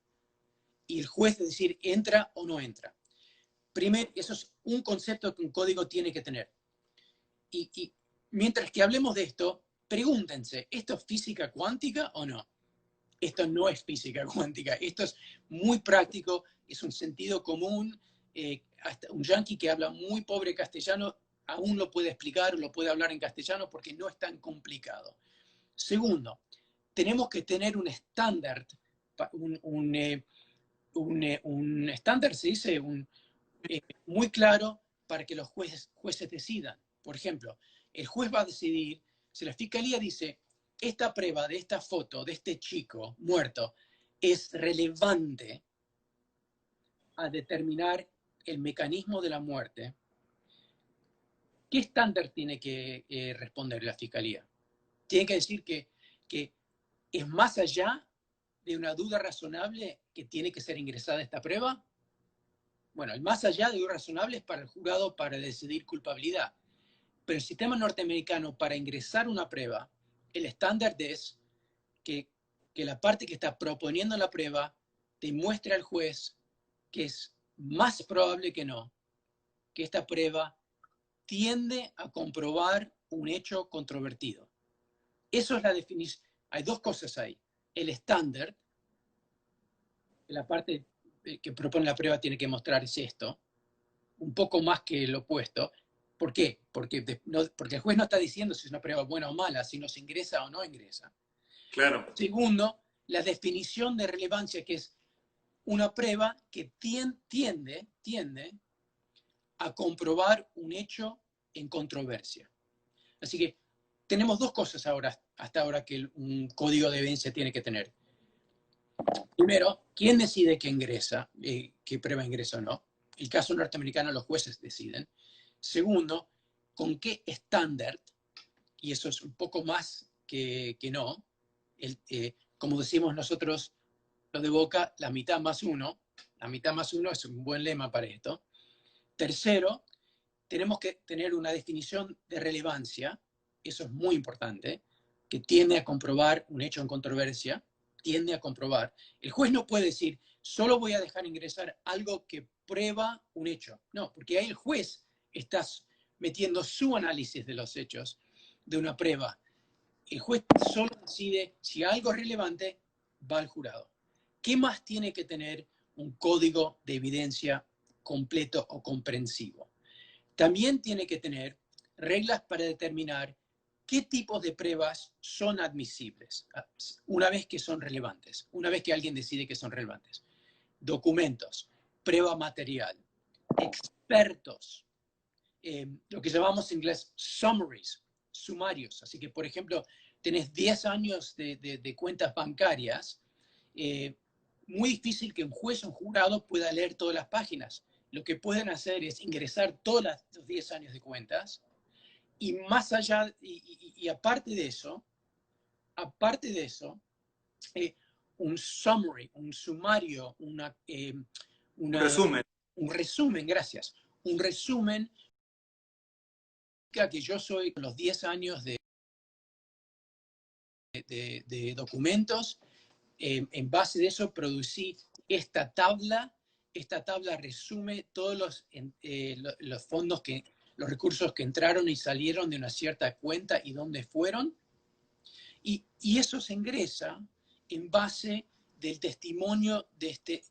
y el juez de decir entra o no entra. Primero, eso es un concepto que un código tiene que tener. Y mientras que hablemos de esto, pregúntense, ¿esto es física cuántica o no? Esto no es física cuántica, esto es muy práctico, es un sentido común. Hasta un yanqui que habla muy pobre castellano aún lo puede explicar, lo puede hablar en castellano porque no es tan complicado. Segundo, tenemos que tener un estándar, un estándar se dice, muy claro para que los jueces decidan. Por ejemplo, el juez va a decidir, si la fiscalía dice, esta prueba de esta foto de este chico muerto es relevante a determinar el mecanismo de la muerte, ¿qué estándar tiene que responder la fiscalía? Tiene que decir que es más allá de una duda razonable que tiene que ser ingresada esta prueba. Bueno, el más allá de duda razonable es para el jurado para decidir culpabilidad. Pero el sistema norteamericano, para ingresar una prueba, el estándar es que la parte que está proponiendo la prueba demuestre al juez que es más probable que no, que esta prueba tiende a comprobar un hecho controvertido. Eso es la definición. Hay dos cosas ahí. El estándar, la parte que propone la prueba tiene que mostrar es esto, un poco más que lo opuesto. ¿Por qué? Porque el juez no está diciendo si es una prueba buena o mala, si nos ingresa o no ingresa. Claro. Segundo, la definición de relevancia, que es una prueba que tiende a comprobar un hecho en controversia. Así que tenemos dos cosas hasta ahora que un código de evidencia tiene que tener. Primero, ¿quién decide qué ingresa, qué prueba ingresa o no? En el caso norteamericano, los jueces deciden. Segundo, ¿con qué estándar? Y eso es un poco más que no. Como decimos nosotros, lo de Boca, la mitad más uno. La mitad más uno es un buen lema para esto. Tercero, tenemos que tener una definición de relevancia, eso es muy importante, que tiende a comprobar un hecho en controversia, tiende a comprobar. El juez no puede decir, solo voy a dejar ingresar algo que prueba un hecho. No, porque ahí el juez está metiendo su análisis de los hechos de una prueba. El juez solo decide si algo es relevante, va al jurado. ¿Qué más tiene que tener un código de evidencia completo o comprensivo? También tiene que tener reglas para determinar qué tipos de pruebas son admisibles una vez que son relevantes, una vez que alguien decide que son relevantes. Documentos, prueba material, expertos, lo que llamamos en inglés summaries, sumarios. Así que, por ejemplo, tenés 10 años de cuentas bancarias, muy difícil que un juez o un jurado pueda leer todas las páginas. Lo que pueden hacer es ingresar todos los 10 años de cuentas y más allá, y aparte de eso, un summary, un sumario, Un resumen. Un resumen, gracias. Un resumen que yo soy con los 10 años de documentos. En base de eso producí esta tabla. Esta tabla resume todos los fondos los recursos que entraron y salieron de una cierta cuenta y dónde fueron, y eso se ingresa en base del testimonio de este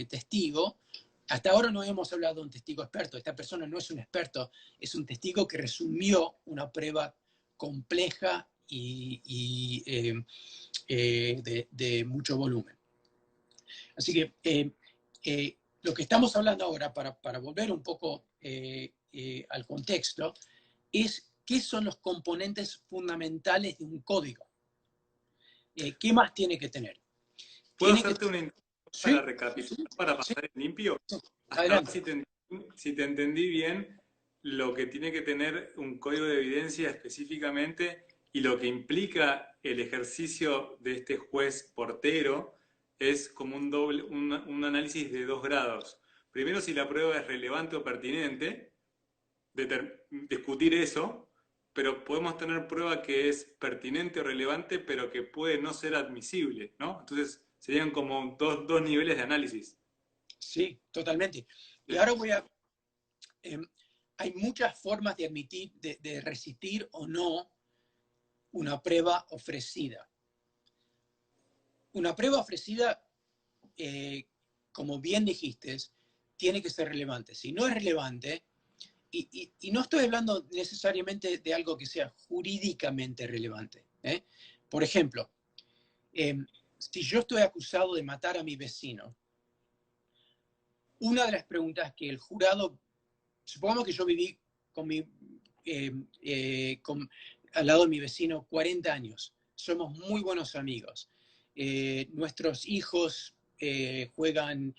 testigo. Hasta ahora no hemos hablado de un testigo experto. Esta persona no es un experto, es un testigo que resumió una prueba compleja y de mucho volumen. Así que lo que estamos hablando ahora, para volver un poco al contexto, es qué son los componentes fundamentales de un código. ¿Qué más tiene que tener? ¿Puedo Tiene que... hacerte una introducción Sí, para recapitular, para sí, pasar en limpio? sí. Hasta ahora, Adelante. si te entendí bien, lo que tiene que tener un código de evidencia específicamente y lo que implica el ejercicio de este juez portero es como un análisis de 2 grados. Primero, si la prueba es relevante o pertinente, discutir eso, pero podemos tener prueba que es pertinente o relevante, pero que puede no ser admisible, ¿no? Entonces, serían como dos niveles de análisis. Sí, totalmente. Y Sí. ahora hay muchas formas de admitir, de resistir o no una prueba ofrecida. Una prueba ofrecida, como bien dijiste, tiene que ser relevante. Si no es relevante, y no estoy hablando necesariamente de algo que sea jurídicamente relevante. Por ejemplo, si yo estoy acusado de matar a mi vecino, una de las preguntas que el jurado, supongamos que yo viví con al lado de mi vecino 40 años, somos muy buenos amigos, nuestros hijos juegan,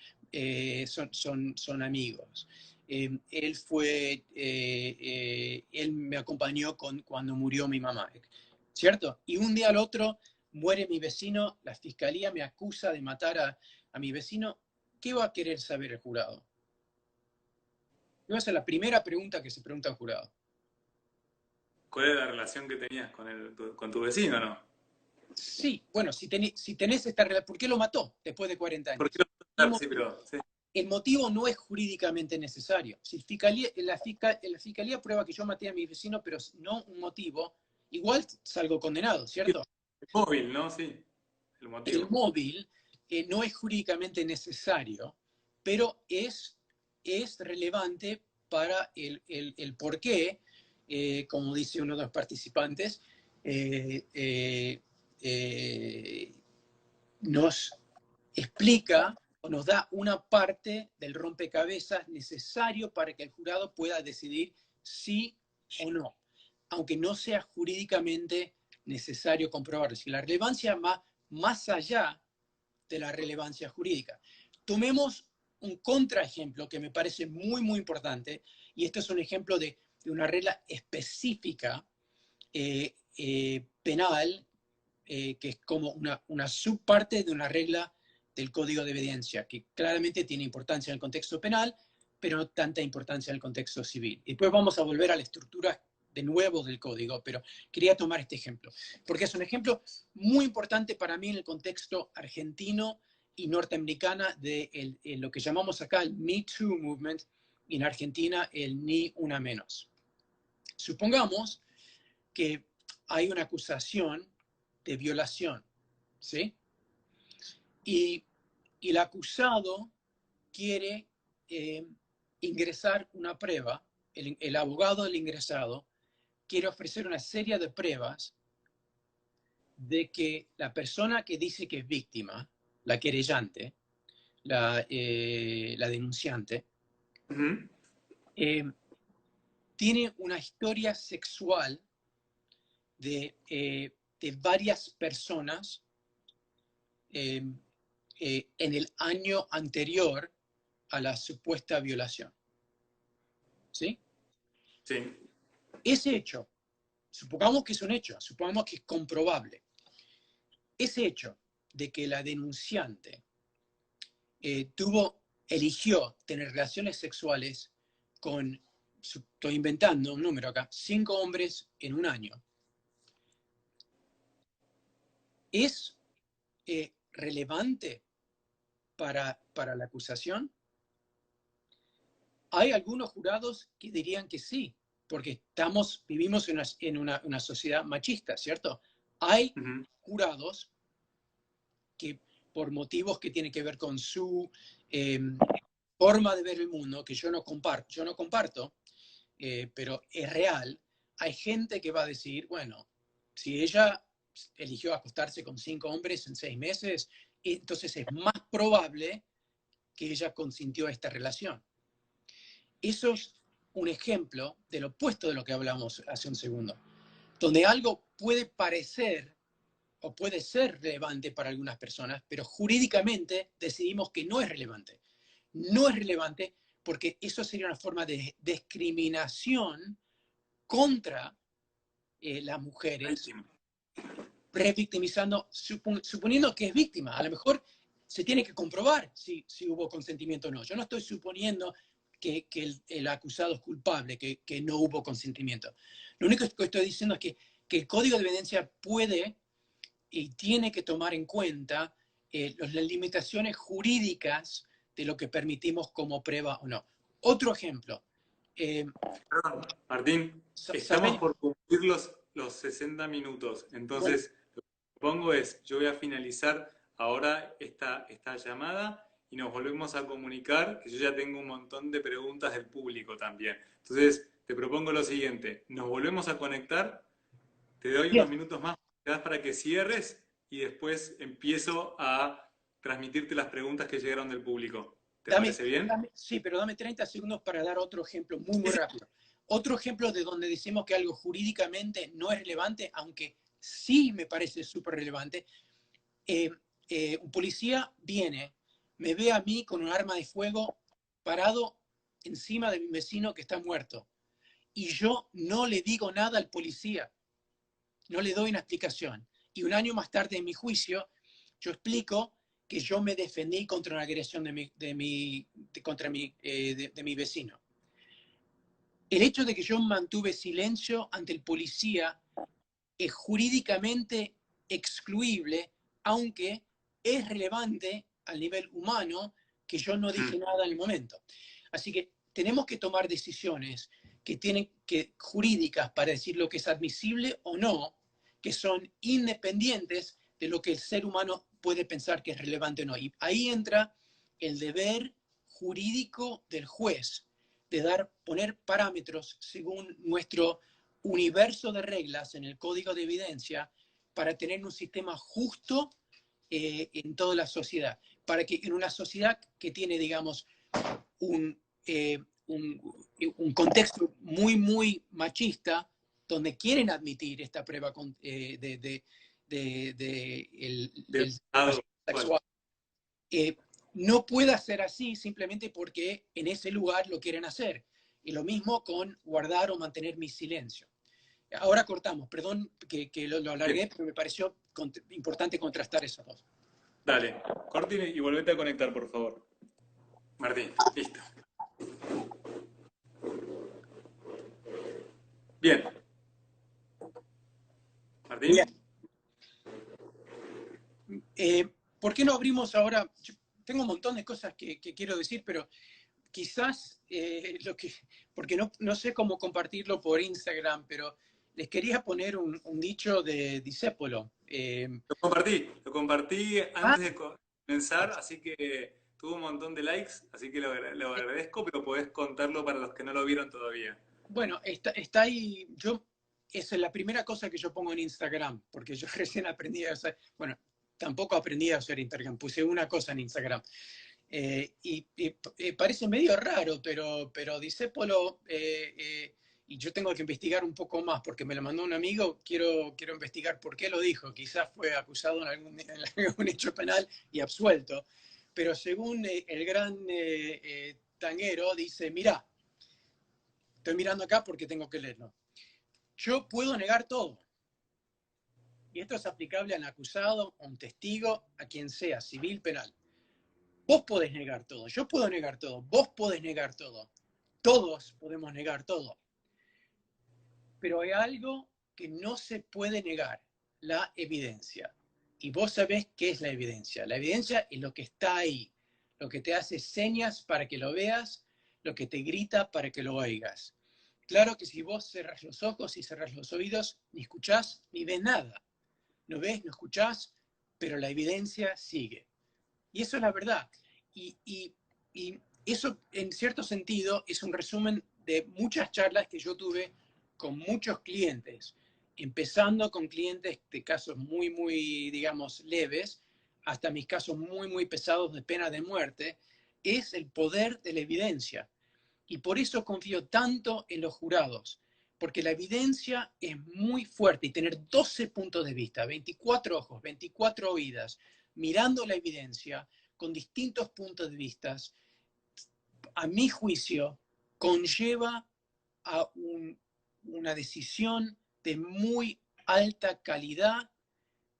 son amigos. Él me acompañó cuando murió mi mamá, ¿cierto? Y un día al otro muere mi vecino, la fiscalía me acusa de matar a mi vecino. ¿Qué va a querer saber el jurado? Esa es la primera pregunta que se pregunta al jurado. ¿Cuál es la relación que tenías con tu vecino, no? Sí, bueno, si tenés esta relación, ¿por qué lo mató después de 40 ¿Por qué años? lo sí, pero sí. El motivo no es jurídicamente necesario. Si la fiscalía prueba que yo maté a mi vecino, pero no un motivo, igual salgo condenado, ¿cierto? El móvil, ¿no? Sí, el El motivo. móvil no es jurídicamente necesario, pero es relevante para el por qué, como dice uno de los participantes, nos explica o nos da una parte del rompecabezas necesario para que el jurado pueda decidir sí o no, aunque no sea jurídicamente necesario comprobarlo. Si la relevancia va más allá de la relevancia jurídica. Tomemos un contraejemplo que me parece muy, muy importante, y este es un ejemplo de una regla específica penal, que es como una subparte de una regla del Código de Evidencia, que claramente tiene importancia en el contexto penal, pero no tanta importancia en el contexto civil. Y después vamos a volver a la estructura de nuevo del código, pero quería tomar este ejemplo, porque es un ejemplo muy importante para mí en el contexto argentino y norteamericana de lo que llamamos acá el Me Too Movement, y en Argentina el Ni Una Menos. Supongamos que hay una acusación de violación, ¿sí? Y el acusado quiere ingresar una prueba, el abogado del ingresado quiere ofrecer una serie de pruebas de que la persona que dice que es víctima, la querellante, la denunciante, Ujú. tiene una historia sexual de varias personas en el año anterior a la supuesta violación. ¿Sí? Sí. Ese hecho, supongamos que es un hecho, supongamos que es comprobable. Ese hecho de que la denunciante eligió tener relaciones sexuales con, estoy inventando un número acá, 5 hombres en un año, ¿es relevante para la acusación? Hay algunos jurados que dirían que sí, porque vivimos en una sociedad machista, ¿cierto? Hay Ujú. jurados que por motivos que tienen que ver con su eh, forma de ver el mundo, que yo no comparto, pero es real, hay gente que va a decir, bueno, si ella eligió acostarse con 5 hombres en 6 meses, entonces es más probable que ella consintió esta relación. Eso es un ejemplo del opuesto de lo que hablamos hace un segundo, donde algo puede parecer o puede ser relevante para algunas personas, pero jurídicamente decidimos que no es relevante. No es relevante porque eso sería una forma de discriminación contra las mujeres, Buenísimo. revictimizando, suponiendo que es víctima. A lo mejor se tiene que comprobar si hubo consentimiento o no. Yo no estoy suponiendo que el acusado es culpable, que no hubo consentimiento. Lo único que estoy diciendo es que el Código de Evidencia puede y tiene que tomar en cuenta las limitaciones jurídicas de lo que permitimos como prueba o no. Otro ejemplo. Eh, Perdón, Martín, estamos ¿Saben? por cumplir los 60 minutos. Bueno, Entonces, lo que propongo es, yo voy a finalizar ahora esta llamada y nos volvemos a comunicar, que yo ya tengo un montón de preguntas del público también. Entonces, te propongo lo siguiente, nos volvemos a conectar, te doy bien, unos minutos más para que cierres y después empiezo a transmitirte las preguntas que llegaron del público. ¿Te parece bien? sí, pero dame 30 segundos para dar otro ejemplo muy, Sí, muy sí. rápido. Otro ejemplo de donde decimos que algo jurídicamente no es relevante, aunque sí me parece súper relevante. Eh, un policía viene, me ve a mí con un arma de fuego parado encima de mi vecino que está muerto. Y yo no le digo nada al policía, no le doy una explicación. Y un año más tarde en mi juicio, yo explico que yo me defendí contra una agresión de mi vecino. El hecho de que yo mantuve silencio ante el policía es jurídicamente excluible, aunque es relevante al nivel humano que yo no Mm. dije nada en el momento. Así que tenemos que tomar decisiones jurídicas para decir lo que es admisible o no, que son independientes de lo que el ser humano puede pensar que es relevante o no. Y ahí entra el deber jurídico del juez de poner parámetros según nuestro universo de reglas en el código de evidencia para tener un sistema justo en toda la sociedad. Para que en una sociedad que tiene, digamos, un, eh, un, un contexto muy, muy machista, donde quieren admitir esta prueba Del el lado. sexual, eh, no pueda ser así simplemente porque en ese lugar lo quieren hacer. Y lo mismo con guardar o mantener mi silencio. Ahora cortamos, perdón que lo Bien, alargué, pero me pareció importante contrastar esos dos. dale, cortine y volvete a conectar, por favor. Martín, listo. Bien, Martín. Bien. Eh, ¿Por qué no abrimos ahora? Yo tengo un montón de cosas que quiero decir, pero quizás porque no sé cómo compartirlo por Instagram, pero les quería poner un dicho de Discépolo. Lo compartí Ah, antes de comenzar, así que tuvo un montón de likes, así que lo agradezco, pero podés contarlo para los que no lo vieron todavía. bueno, está ahí. Esa es la primera cosa que yo pongo en Instagram, porque yo recién aprendí a hacer, bueno, tampoco aprendí a hacer Instagram, puse una cosa en Instagram. Parece medio raro, pero Discépolo, y yo tengo que investigar un poco más porque me lo mandó un amigo, quiero investigar por qué lo dijo, quizás fue acusado en algún hecho penal y absuelto, pero según el gran tanguero dice, mira, estoy mirando acá porque tengo que leerlo, yo puedo negar todo, y esto es aplicable al acusado, a un testigo, a quien sea, civil, penal. Vos podés negar todo, yo puedo negar todo, vos podés negar todo, todos podemos negar todo. Pero hay algo que no se puede negar, la evidencia. Y vos sabés qué es la evidencia. La evidencia es lo que está ahí, lo que te hace señas para que lo veas, lo que te grita para que lo oigas. Claro que si vos cerrás los ojos y cerrás los oídos, ni escuchás ni ves nada. No ves, no escuchás, pero la evidencia sigue. Y eso es la verdad. Y eso, en cierto sentido, es un resumen de muchas charlas que yo tuve con muchos clientes, empezando con clientes de casos muy, muy, digamos, leves, hasta mis casos muy, muy pesados de pena de muerte, es el poder de la evidencia. Y por eso confío tanto en los jurados, porque la evidencia es muy fuerte y tener 12 puntos de vista, 24 ojos, 24 oídas, mirando la evidencia con distintos puntos de vista, a mi juicio, conlleva a una decisión de muy alta calidad,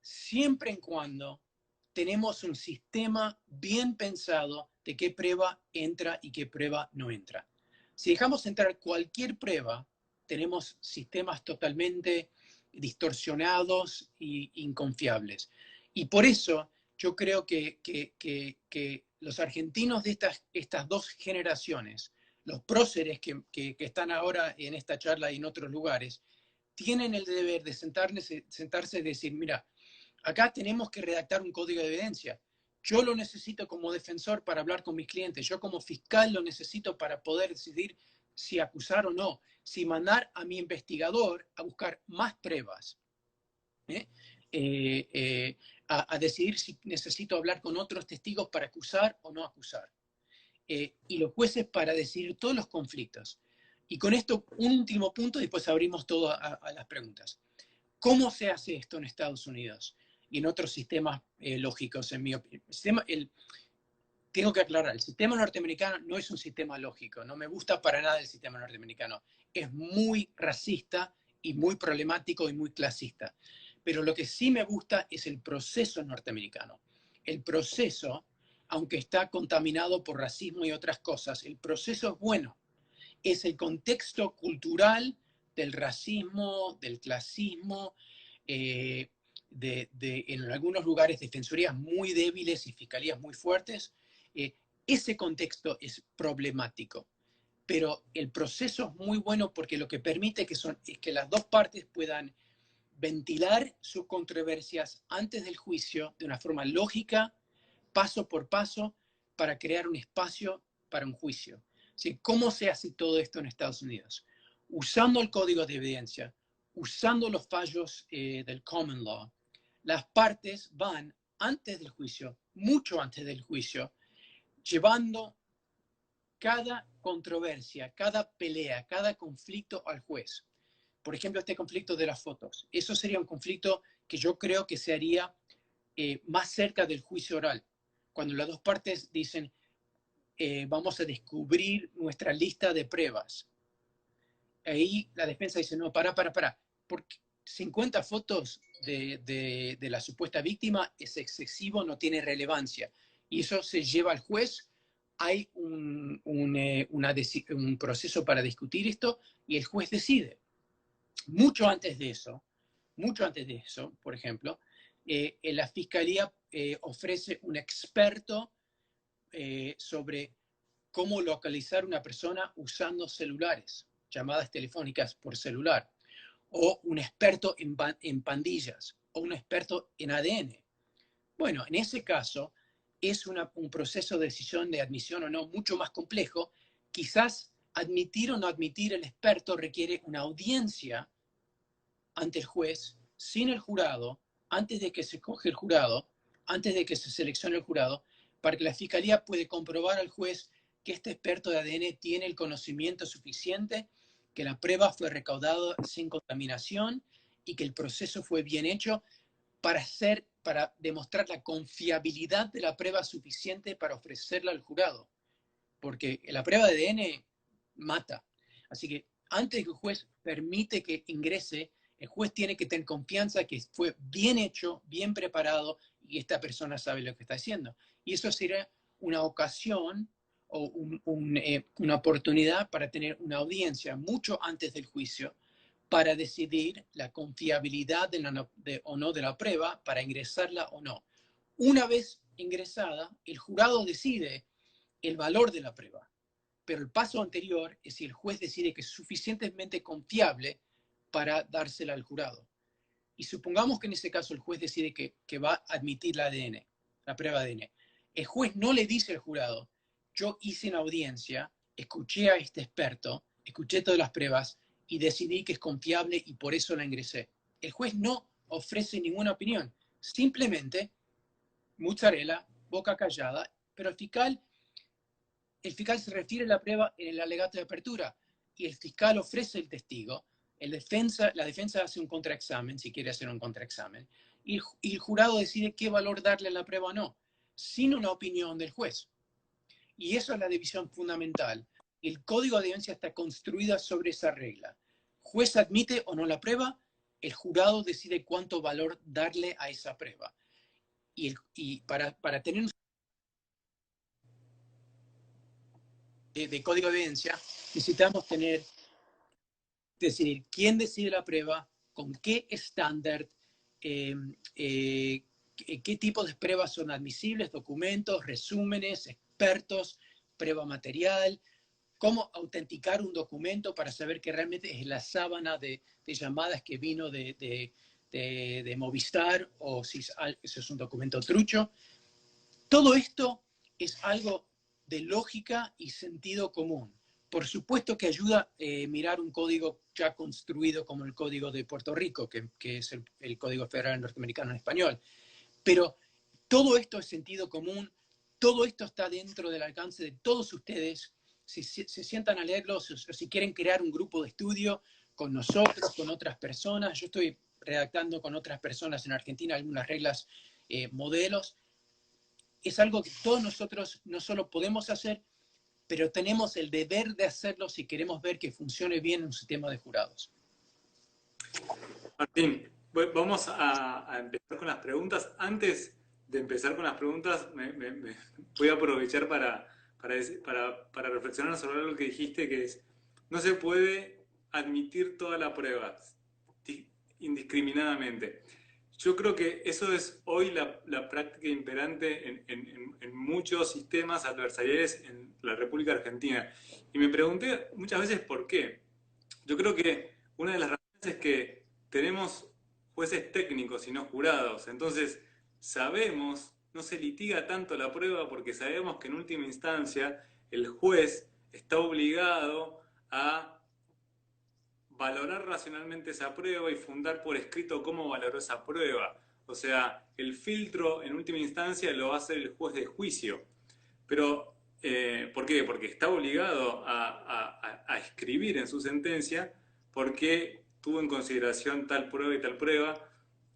siempre en cuando tenemos un sistema bien pensado de qué prueba entra y qué prueba no entra. Si dejamos entrar cualquier prueba, tenemos sistemas totalmente distorsionados e inconfiables. Y por eso yo creo que los argentinos de estas dos generaciones, los próceres que están ahora en esta charla y en otros lugares, tienen el deber de sentarse y decir, mira, acá tenemos que redactar un código de evidencia. Yo lo necesito como defensor para hablar con mis clientes. Yo como fiscal lo necesito para poder decidir si acusar o no, si mandar a mi investigador a buscar más pruebas, ¿eh? A decidir si necesito hablar con otros testigos para acusar o no acusar. Y los jueces para decidir todos los conflictos. Y con esto, un último punto, y después abrimos todo a las preguntas. ¿Cómo se hace esto en Estados Unidos y en otros sistemas lógicos, en mi opinión? Tengo que aclarar, el sistema norteamericano no es un sistema lógico, no me gusta para nada el sistema norteamericano. Es muy racista y muy problemático y muy clasista. Pero lo que sí me gusta es el proceso norteamericano. El proceso, aunque está contaminado por racismo y otras cosas, el proceso es bueno. Es el contexto cultural del racismo, del clasismo, en algunos lugares defensorías muy débiles y fiscalías muy fuertes. Ese contexto es problemático, pero el proceso es muy bueno porque lo que permite es que las dos partes puedan ventilar sus controversias antes del juicio de una forma lógica, paso por paso, para crear un espacio para un juicio. ¿Sí? ¿Cómo se hace todo esto en Estados Unidos? Usando el código de evidencia, usando los fallos del common law, las partes van antes del juicio, mucho antes del juicio, llevando cada controversia, cada pelea, cada conflicto al juez. Por ejemplo, este conflicto de las fotos. Eso sería un conflicto que yo creo que se haría más cerca del juicio oral, cuando las dos partes dicen, vamos a descubrir nuestra lista de pruebas. Ahí la defensa dice, no, para, porque 50 fotos de la supuesta víctima es excesivo, no tiene relevancia. Y eso se lleva al juez, hay un proceso para discutir esto y el juez decide. Mucho antes de eso, por ejemplo, la fiscalía ofrece un experto sobre cómo localizar una persona usando celulares, llamadas telefónicas por celular, o un experto en pandillas, o un experto en ADN. Bueno, en ese caso es un proceso de decisión de admisión o no mucho más complejo. Quizás admitir o no admitir el experto requiere una audiencia ante el juez, sin el jurado, antes de que se escoge el jurado, antes de que se seleccione el jurado, para que la fiscalía pueda comprobar al juez que este experto de ADN tiene el conocimiento suficiente, que la prueba fue recaudada sin contaminación y que el proceso fue bien hecho para demostrar la confiabilidad de la prueba suficiente para ofrecerla al jurado. Porque la prueba de ADN mata. Así que antes de que el juez permite que ingrese, el juez tiene que tener confianza que fue bien hecho, bien preparado y esta persona sabe lo que está haciendo. Y eso sería una ocasión o una oportunidad para tener una audiencia mucho antes del juicio para decidir la confiabilidad o no de la prueba, para ingresarla o no. Una vez ingresada, el jurado decide el valor de la prueba. Pero el paso anterior es si el juez decide que es suficientemente confiable para dársela al jurado. Y supongamos que en ese caso el juez decide que va a admitir la ADN, la prueba de ADN. El juez no le dice al jurado, yo hice una audiencia, escuché a este experto, escuché todas las pruebas y decidí que es confiable y por eso la ingresé. El juez no ofrece ninguna opinión, simplemente mozzarella, boca callada, pero el fiscal se refiere a la prueba en el alegato de apertura y el fiscal ofrece el testigo, la defensa hace un contraexamen, si quiere hacer un contraexamen, y el jurado decide qué valor darle a la prueba o no, sin una opinión del juez. Y eso es la división fundamental. El código de evidencia está construido sobre esa regla. Juez admite o no la prueba, el jurado decide cuánto valor darle a esa prueba. Y para tener un de código de evidencia, necesitamos decidir quién decide la prueba, con qué estándar, qué tipo de pruebas son admisibles, documentos, resúmenes, expertos, prueba material, cómo autenticar un documento para saber que realmente es la sábana de llamadas que vino de Movistar o si eso es un documento trucho. Todo esto es algo de lógica y sentido común. Por supuesto que ayuda a mirar un código ya construido como el Código de Puerto Rico, que es el Código Federal Norteamericano en español. Pero todo esto es sentido común, todo esto está dentro del alcance de todos ustedes. Si se sientan a leerlo, o si quieren crear un grupo de estudio con nosotros, con otras personas. Yo estoy redactando con otras personas en Argentina algunas reglas, modelos. Es algo que todos nosotros no solo podemos hacer, pero tenemos el deber de hacerlo si queremos ver que funcione bien un sistema de jurados. Martín, vamos a empezar con las preguntas. Antes de empezar con las preguntas, voy a aprovechar para reflexionar sobre algo que dijiste, que es, no se puede admitir toda la prueba indiscriminadamente. Yo creo que eso es hoy la práctica imperante en muchos sistemas adversariales en la República Argentina. Y me pregunté muchas veces por qué. Yo creo que una de las razones es que tenemos jueces técnicos y no jurados. Entonces, sabemos, no se litiga tanto la prueba porque sabemos que en última instancia el juez está obligado a valorar racionalmente esa prueba y fundar por escrito cómo valoró esa prueba. O sea, el filtro en última instancia lo va a hacer el juez de juicio. Pero, ¿por qué? Porque está obligado a escribir en su sentencia porque tuvo en consideración tal prueba y tal prueba,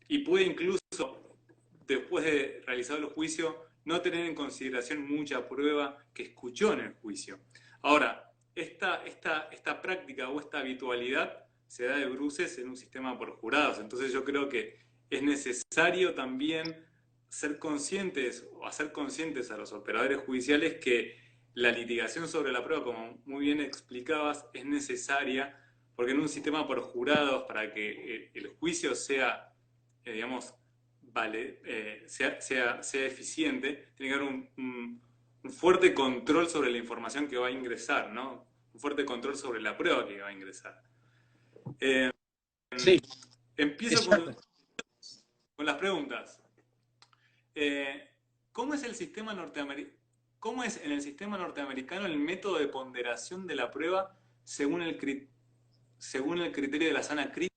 y puede incluso, después de realizado el juicio, no tener en consideración mucha prueba que escuchó en el juicio. Ahora, esta práctica o esta habitualidad se da de bruces en un sistema por jurados. Entonces yo creo que es necesario también ser conscientes o hacer conscientes a los operadores judiciales que la litigación sobre la prueba, como muy bien explicabas, es necesaria porque en un sistema por jurados, para que el juicio sea, digamos, sea eficiente, tiene que haber un fuerte control sobre la información que va a ingresar, ¿no? Un fuerte control sobre la prueba que va a ingresar. Sí, Empiezo con las preguntas. ¿Cómo es ¿Cómo es en el sistema norteamericano el método de ponderación de la prueba según el criterio de la sana crítica?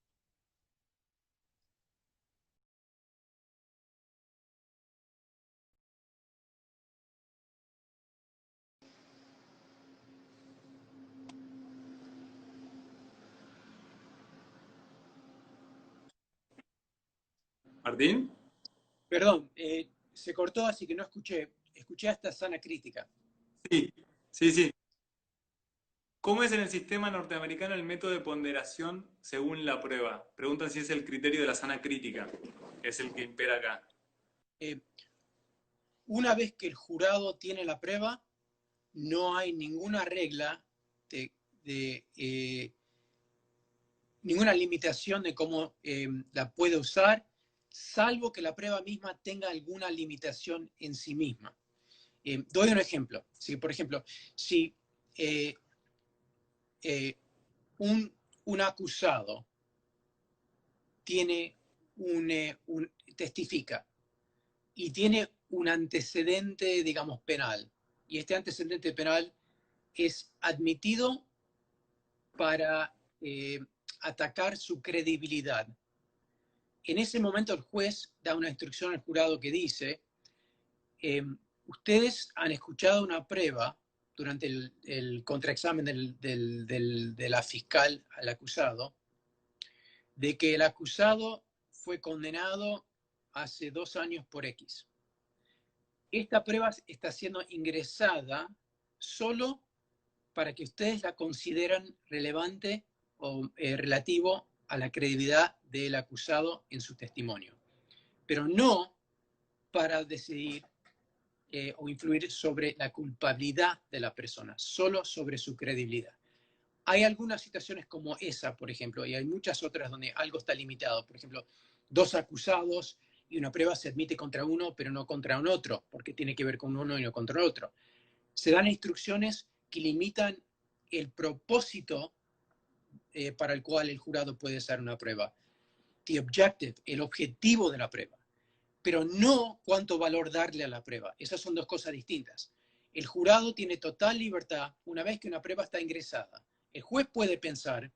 Martín. perdón, se cortó, así que no escuché. Escuché hasta sana crítica. Sí, sí, sí. ¿Cómo es en el sistema norteamericano el método de ponderación según la prueba? Preguntan si es el criterio de la sana crítica, es el que impera acá. Una vez que el jurado tiene la prueba, no hay ninguna regla ninguna limitación de cómo la puede usar, salvo que la prueba misma tenga alguna limitación en sí misma. Doy un ejemplo. Si, por ejemplo, si eh, eh, un acusado tiene testifica y tiene un antecedente, digamos, penal, y este antecedente penal es admitido para atacar su credibilidad. En ese momento el juez da una instrucción al jurado que dice, ustedes han escuchado una prueba durante el contraexamen de la fiscal al acusado, de que el acusado fue condenado hace 2 años por X. Esta prueba está siendo ingresada solo para que ustedes la consideren relevante o relativo a la credibilidad del acusado en su testimonio, pero no para decidir o influir sobre la culpabilidad de la persona, solo sobre su credibilidad. Hay algunas situaciones como esa, por ejemplo, y hay muchas otras donde algo está limitado. Por ejemplo, 2 acusados y una prueba se admite contra uno, pero no contra un otro, porque tiene que ver con uno y no contra el otro. Se dan instrucciones que limitan el propósito para el cual el jurado puede hacer una prueba. The objective, el objetivo de la prueba, pero no cuánto valor darle a la prueba. Esas son 2 cosas distintas. El jurado tiene total libertad una vez que una prueba está ingresada. El juez puede pensar,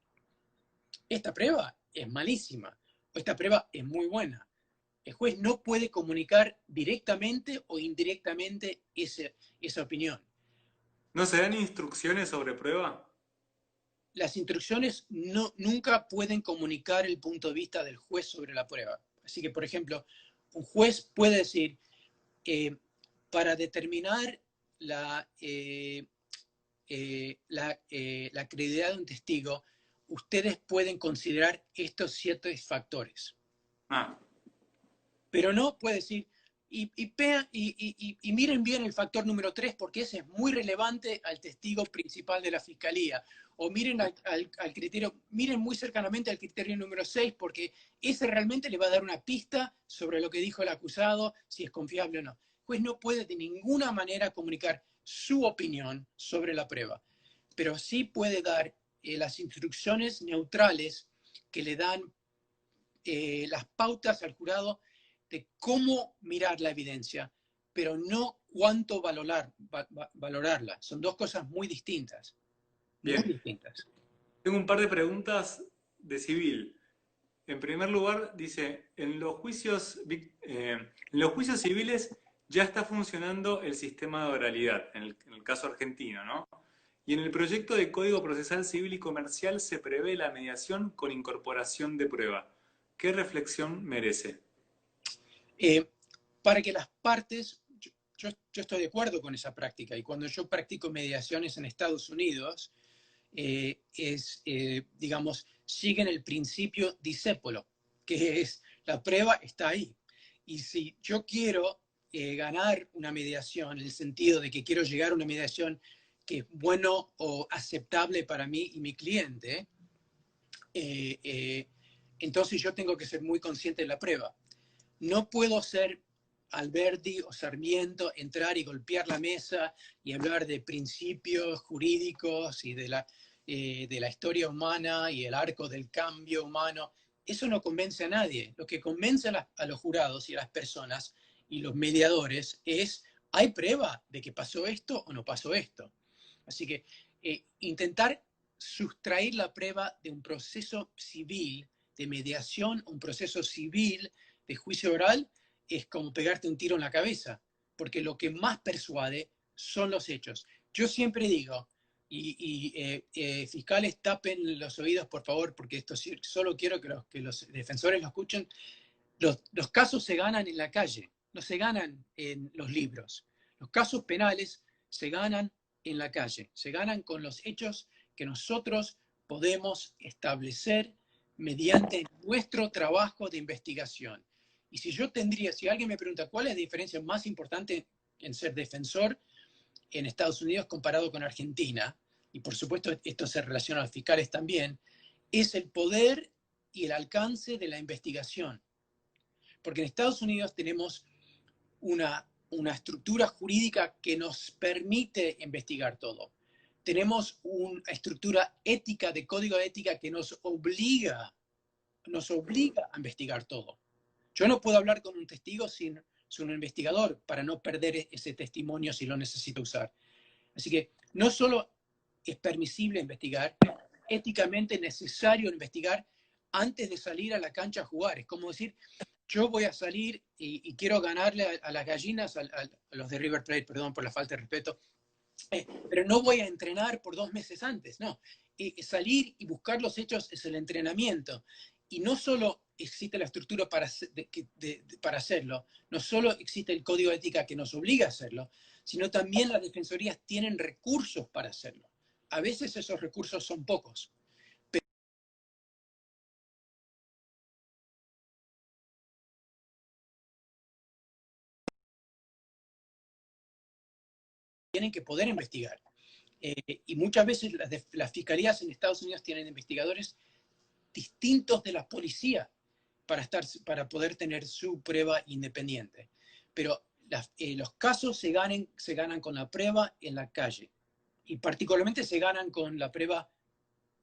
esta prueba es malísima, o esta prueba es muy buena. El juez no puede comunicar directamente o indirectamente esa opinión. ¿No se dan instrucciones sobre prueba? Las instrucciones nunca pueden comunicar el punto de vista del juez sobre la prueba. Así que, por ejemplo, un juez puede decir, para determinar la credibilidad de un testigo, ustedes pueden considerar estos 7 factores. Pero no puede decir, y miren bien el factor número 3 porque ese es muy relevante al testigo principal de la fiscalía. O miren al criterio, miren muy cercanamente al criterio número 6 porque ese realmente le va a dar una pista sobre lo que dijo el acusado, si es confiable o no. El juez no puede de ninguna manera comunicar su opinión sobre la prueba, pero sí puede dar las instrucciones neutrales que le dan las pautas al jurado de cómo mirar la evidencia, pero no cuánto valorarla. Son 2 cosas muy distintas. Bien. Muy distintas. Tengo un par de preguntas de civil. En primer lugar, dice, en los juicios civiles ya está funcionando el sistema de oralidad, en el caso argentino, ¿no? Y en el proyecto de Código Procesal Civil y Comercial se prevé la mediación con incorporación de prueba. ¿Qué reflexión merece? Para que las partes, yo estoy de acuerdo con esa práctica, y cuando yo practico mediaciones en Estados Unidos, digamos, siguen el principio discépolo, que es la prueba está ahí. Y si yo quiero ganar una mediación, en el sentido de que quiero llegar a una mediación que es bueno o aceptable para mí y mi cliente, entonces yo tengo que ser muy consciente de la prueba. No puedo ser Alberti o Sarmiento, entrar y golpear la mesa y hablar de principios jurídicos y de la historia humana y el arco del cambio humano. Eso no convence a nadie. Lo que convence a los jurados y a las personas y los mediadores es, ¿hay prueba de que pasó esto o no pasó esto? Así que intentar sustraer la prueba de un proceso civil, de mediación, un proceso civil de juicio oral, es como pegarte un tiro en la cabeza, porque lo que más persuade son los hechos. Yo siempre digo, fiscales tapen los oídos, por favor, porque esto solo quiero que los defensores lo escuchen, los casos se ganan en la calle, no se ganan en los libros. Los casos penales se ganan en la calle, se ganan con los hechos que nosotros podemos establecer mediante nuestro trabajo de investigación. Y si alguien me pregunta cuál es la diferencia más importante en ser defensor en Estados Unidos comparado con Argentina, y por supuesto esto se relaciona a los fiscales también, es el poder y el alcance de la investigación. Porque en Estados Unidos tenemos una estructura jurídica que nos permite investigar todo. tenemos una estructura ética, de código de ética que nos obliga a investigar todo. Yo no puedo hablar con un testigo sin un investigador para no perder ese testimonio si lo necesito usar. Así que no solo es permisible investigar, éticamente necesario investigar antes de salir a la cancha a jugar. Es como decir, yo voy a salir y quiero ganarle a las gallinas, a los de River Plate, perdón por la falta de respeto, pero no voy a entrenar por 2 meses antes, no. Salir y buscar los hechos es el entrenamiento. Y no solo existe la estructura para hacerlo, no solo existe el código de ética que nos obliga a hacerlo, sino también las defensorías tienen recursos para hacerlo. A veces esos recursos son pocos. Tienen que poder investigar. Y muchas veces las fiscalías en Estados Unidos tienen investigadores distintos de la policía para poder tener su prueba independiente. Pero los casos se ganan con la prueba en la calle. Y particularmente se ganan con la prueba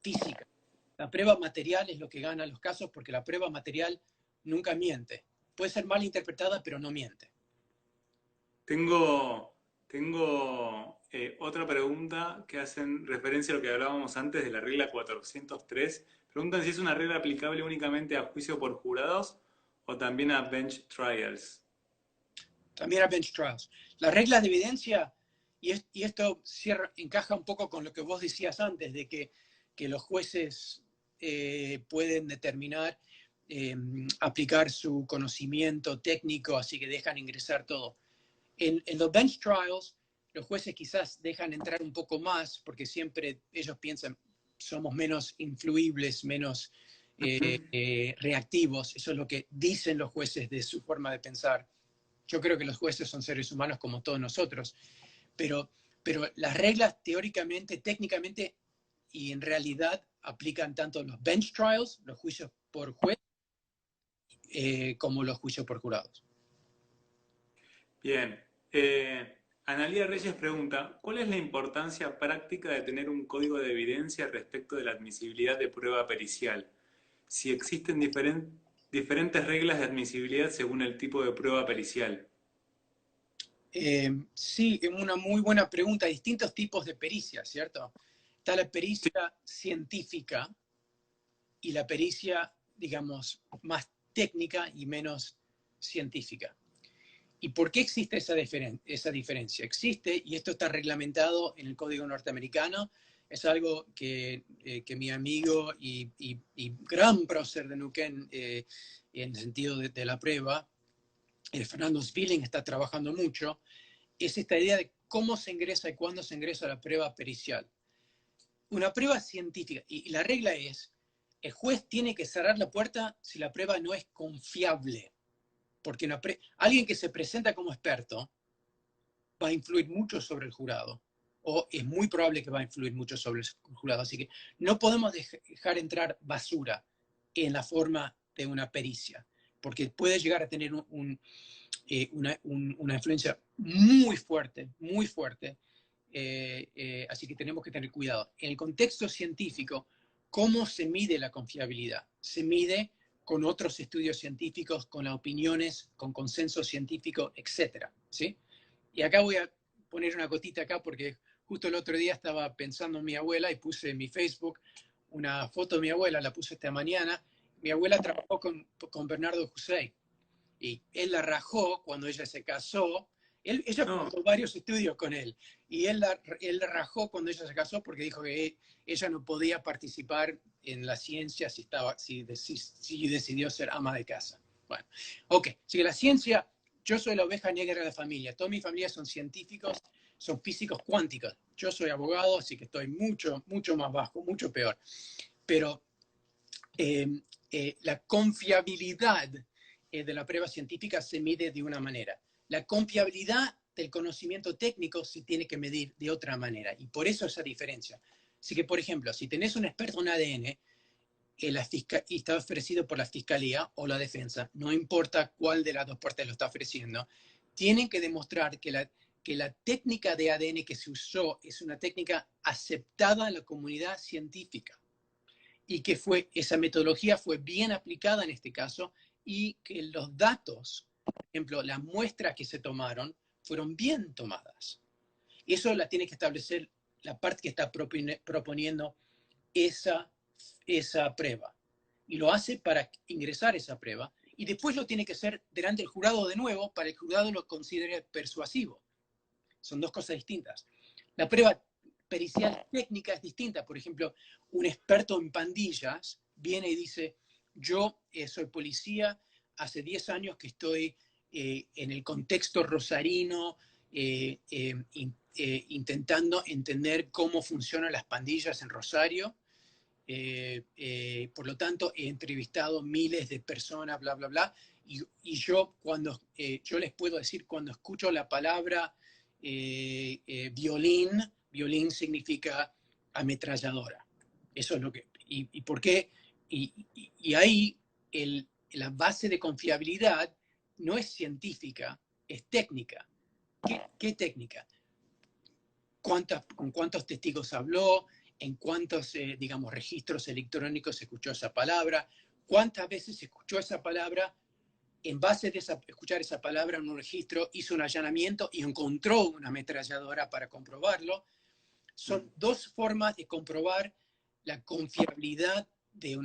física. La prueba material es lo que gana los casos porque la prueba material nunca miente. Puede ser mal interpretada, pero no miente. Tengo otra pregunta que hacen referencia a lo que hablábamos antes de la regla 403. Preguntan si es una regla aplicable únicamente a juicio por jurados o también a bench trials. También a bench trials. Las reglas de evidencia, y esto encaja un poco con lo que vos decías antes, de que los jueces pueden determinar, aplicar su conocimiento técnico, así que dejan ingresar todo. En los bench trials, los jueces quizás dejan entrar un poco más, porque siempre ellos piensan, somos menos influibles, menos reactivos. Eso es lo que dicen los jueces de su forma de pensar. Yo creo que los jueces son seres humanos como todos nosotros, pero las reglas teóricamente, técnicamente y en realidad aplican tanto los bench trials, los juicios por juez, como los juicios por jurados. Bien. Analía Reyes pregunta, ¿cuál es la importancia práctica de tener un código de evidencia respecto de la admisibilidad de prueba pericial? Si existen diferentes reglas de admisibilidad según el tipo de prueba pericial. Sí, es una muy buena pregunta. Hay distintos tipos de pericia, ¿cierto? Está la pericia científica y la pericia, digamos, más técnica y menos científica. ¿Y por qué existe esa diferencia? Existe, y esto está reglamentado en el Código Norteamericano, es algo que mi amigo y gran prócer de Neuquén, en el sentido de la prueba, Fernando Spilling, está trabajando mucho, es esta idea de cómo se ingresa y cuándo se ingresa a la prueba pericial. Una prueba científica, y la regla es, el juez tiene que cerrar la puerta si la prueba no es confiable. Porque alguien que se presenta como experto va a influir mucho sobre el jurado, o es muy probable que va a influir mucho sobre el jurado. Así que no podemos dejar entrar basura en la forma de una pericia, porque puede llegar a tener una influencia muy fuerte, muy fuerte. Así que tenemos que tener cuidado. En el contexto científico, ¿cómo se mide la confiabilidad? Se mide con otros estudios científicos, con opiniones, con consenso científico, etc. ¿Sí? Y acá voy a poner una gotita acá porque justo el otro día estaba pensando en mi abuela y puse en mi Facebook una foto de mi abuela, la puse esta mañana. Mi abuela trabajó con Bernardo Hussein y él la rajó cuando ella se casó. Ella publicó varios estudios con él y él la rajó cuando ella se casó porque dijo que ella no podía participar en la ciencia si decidió ser ama de casa. Bueno, ok, así que la ciencia, yo soy la oveja negra de la familia, toda mi familia son científicos, son físicos cuánticos, yo soy abogado, así que estoy mucho, mucho más bajo, mucho peor, pero la confiabilidad de la prueba científica se mide de una manera. La confiabilidad del conocimiento técnico se tiene que medir de otra manera, y por eso esa diferencia. Así que, por ejemplo, si tenés un experto en ADN y está ofrecido por la fiscalía o la defensa, no importa cuál de las dos partes lo está ofreciendo, tienen que demostrar que que la técnica de ADN que se usó es una técnica aceptada en la comunidad científica y que esa metodología fue bien aplicada en este caso y que los datos, por ejemplo, las muestras que se tomaron, fueron bien tomadas. Eso la tiene que establecer la parte que está proponiendo esa prueba. Y lo hace para ingresar esa prueba. Y después lo tiene que hacer delante del jurado de nuevo para que el jurado lo considere persuasivo. Son dos cosas distintas. La prueba pericial técnica es distinta. Por ejemplo, un experto en pandillas viene y dice, yo soy policía, hace 10 años que estoy en el contexto rosarino, intentando entender cómo funcionan las pandillas en Rosario. Por lo tanto, he entrevistado miles de personas, bla, bla, bla. Y yo, yo les puedo decir, cuando escucho la palabra violín significa ametralladora. Eso es lo que... ¿Y por qué? Y ahí la base de confiabilidad no es científica, es técnica. ¿Qué técnica? ¿Con cuántos testigos habló? ¿En cuántos, digamos, registros electrónicos se escuchó esa palabra? ¿Cuántas veces se escuchó esa palabra? En base de escuchar esa palabra en un registro, hizo un allanamiento y encontró una ametralladora para comprobarlo. Son dos formas de comprobar la confiabilidad de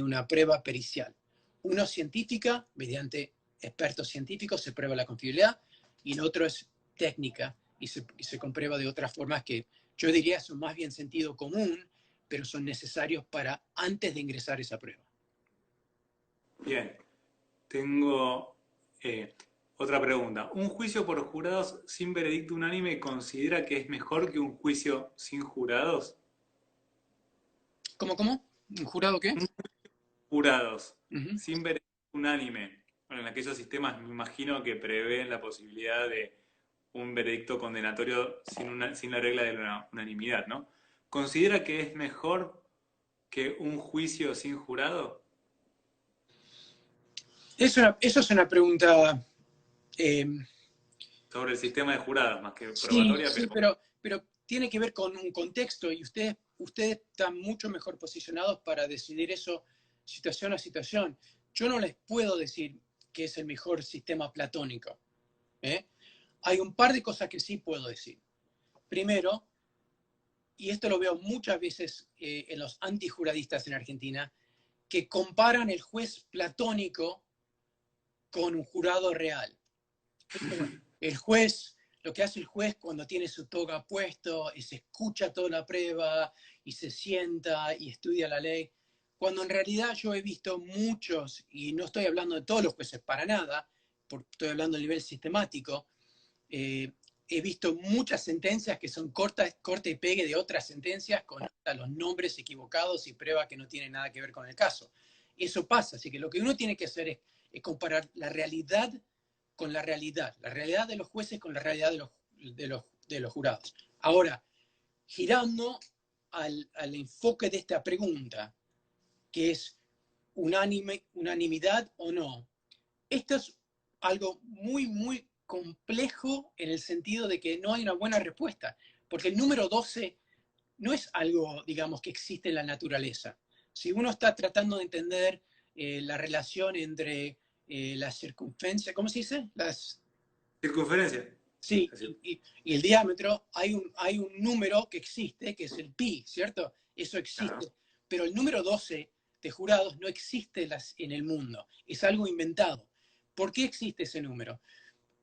una prueba pericial. Uno científica, mediante expertos científicos se prueba la confiabilidad, y el otro es técnica y se comprueba de otras formas que yo diría son más bien sentido común, pero son necesarios para antes de ingresar esa prueba. Bien, tengo otra pregunta. ¿Un juicio por jurados sin veredicto unánime considera que es mejor que un juicio sin jurados? ¿Cómo? ¿Un jurado qué? Jurados Uh-huh. sin veredicto unánime. Bueno, en aquellos sistemas me imagino que prevén la posibilidad de un veredicto condenatorio sin la regla de la unanimidad, ¿no? ¿Considera que es mejor que un juicio sin jurado? Eso es una pregunta... Sobre el sistema de jurados, más que sí, probatoria, sí, pero... pero tiene que ver con un contexto y ustedes están mucho mejor posicionados para decidir eso situación a situación. Yo no les puedo decir que es el mejor sistema platónico. ¿Eh? Hay un par de cosas que sí puedo decir. Primero, y esto lo veo muchas veces en los antijuradistas en Argentina, que comparan el juez platónico con un jurado real. El juez, lo que hace el juez cuando tiene su toga puesto y se escucha toda la prueba y se sienta y estudia la ley, cuando en realidad yo he visto muchos, y no estoy hablando de todos los jueces para nada, porque estoy hablando a nivel sistemático, he visto muchas sentencias que son corte y pegue de otras sentencias con los nombres equivocados y pruebas que no tienen nada que ver con el caso. Eso pasa, así que lo que uno tiene que hacer es comparar la realidad con la realidad de los jueces con la realidad de los jurados. Ahora, girando al enfoque de esta pregunta, que es unanimidad o no, esto es algo muy, muy complejo en el sentido de que no hay una buena respuesta, porque el número 12 no es algo, digamos, que existe en la naturaleza. Si uno está tratando de entender la relación entre las circunferencias, ¿cómo se dice? Circunferencia. Sí, y el diámetro, hay un número que existe, que es el pi, ¿cierto? Eso existe. Claro. Pero el número 12 de jurados no existe en el mundo, es algo inventado. ¿Por qué existe ese número?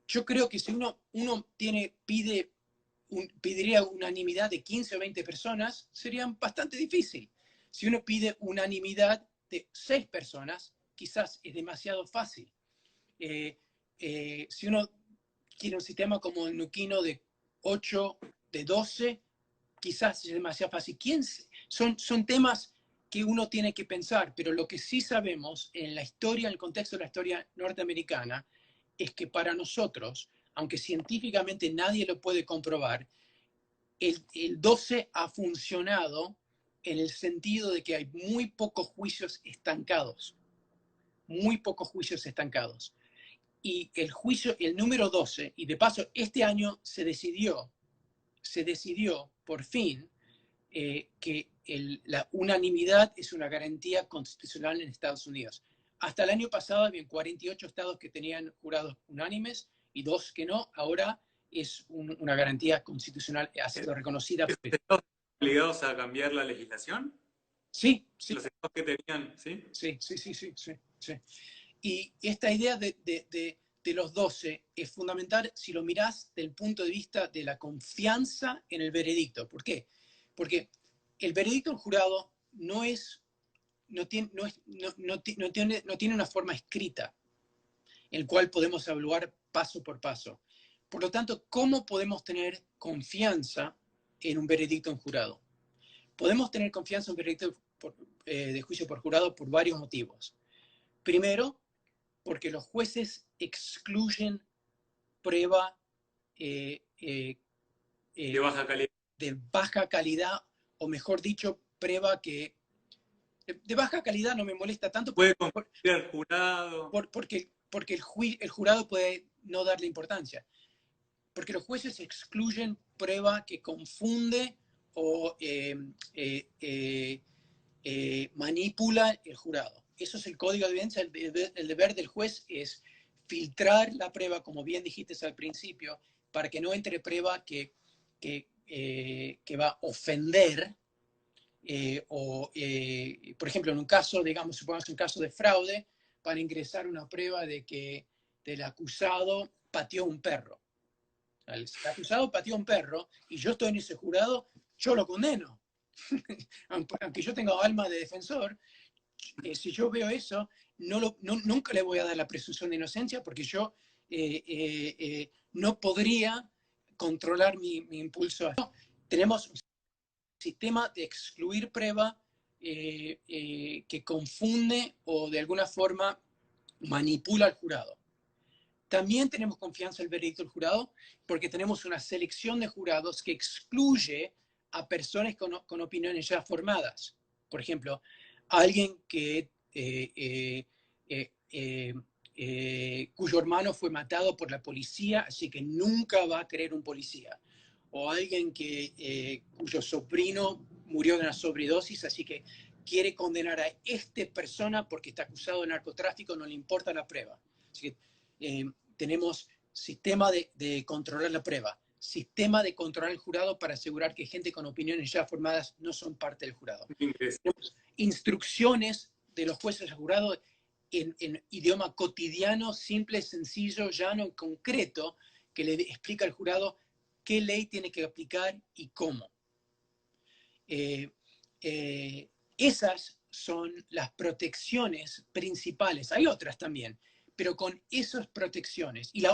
Yo creo que si uno pediría unanimidad de 15 o 20 personas, sería bastante difícil. Si uno pide unanimidad de 6 personas, quizás es demasiado fácil. Si uno quiere un sistema como el Nuquino de 8, de 12, quizás es demasiado fácil. Son temas que uno tiene que pensar, pero lo que sí sabemos en la historia, en el contexto de la historia norteamericana, es que para nosotros, aunque científicamente nadie lo puede comprobar, el 12 ha funcionado en el sentido de que hay muy pocos juicios estancados. Muy pocos juicios estancados. Y el juicio, el número 12, y de paso, este año se decidió por fin que la unanimidad es una garantía constitucional en Estados Unidos. Hasta el año pasado había 48 estados que tenían jurados unánimes y 2 que no. Ahora es una garantía constitucional, ha sido reconocida. ¿Esos estados están obligados a cambiar la legislación? Sí, sí. Los estados que tenían, ¿sí? Sí. Y esta idea de los 12 es fundamental si lo mirás desde el punto de vista de la confianza en el veredicto. ¿Por qué? Porque el veredicto del jurado no tiene una forma escrita en la cual podemos evaluar paso por paso. Por lo tanto, ¿cómo podemos tener confianza en un veredicto en jurado? Podemos tener confianza en un veredicto de juicio por jurado por varios motivos. Primero, porque los jueces excluyen prueba De baja calidad. de baja calidad, o mejor dicho, prueba que de baja calidad no me molesta tanto. Puede confundir al jurado. Porque el jurado puede no darle importancia. Porque los jueces excluyen prueba que confunde o manipula el jurado. Eso es el código de evidencia. El deber del juez es filtrar la prueba, como bien dijiste al principio, para que no entre prueba que va a ofender. Por ejemplo, en un caso, digamos, supongamos un caso de fraude, para ingresar una prueba de que el acusado pateó un perro. El acusado pateó un perro y yo estoy en ese jurado, yo lo condeno. Aunque yo tenga alma de defensor, si yo veo eso, nunca le voy a dar la presunción de inocencia porque yo no podría controlar mi impulso. Tenemos un sistema de excluir prueba que confunde o de alguna forma manipula al jurado. También tenemos confianza en el veredicto del jurado porque tenemos una selección de jurados que excluye a personas con opiniones ya formadas. Por ejemplo, alguien cuyo hermano fue matado por la policía, así que nunca va a querer un policía. O alguien cuyo sobrino murió de una sobredosis, así que quiere condenar a esta persona porque está acusado de narcotráfico, no le importa la prueba. Así que tenemos sistema de controlar la prueba, sistema de controlar el jurado para asegurar que gente con opiniones ya formadas no son parte del jurado. Tenemos instrucciones de los jueces del jurado en idioma cotidiano, simple, sencillo, llano, concreto, que le explica al jurado qué ley tiene que aplicar y cómo. Esas son las protecciones principales. Hay otras también, pero con esas protecciones, y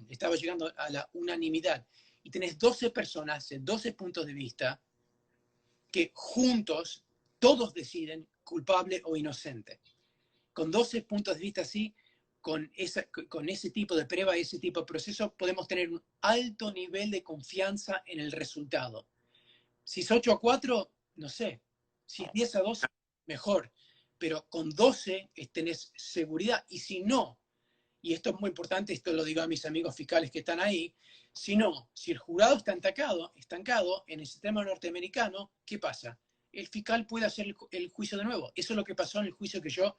estaba llegando a la unanimidad, y tenés 12 personas en 12 puntos de vista que juntos todos deciden culpable o inocente. Con 12 puntos de vista así, con ese tipo de prueba, ese tipo de proceso, podemos tener un alto nivel de confianza en el resultado. Si es 8-4, no sé. Si es 10-2, mejor. Pero con 12 tenés seguridad. Y si no, y esto es muy importante, esto lo digo a mis amigos fiscales que están ahí, si el jurado está estancado en el sistema norteamericano, ¿qué pasa? El fiscal puede hacer el juicio de nuevo. Eso es lo que pasó en el juicio que yo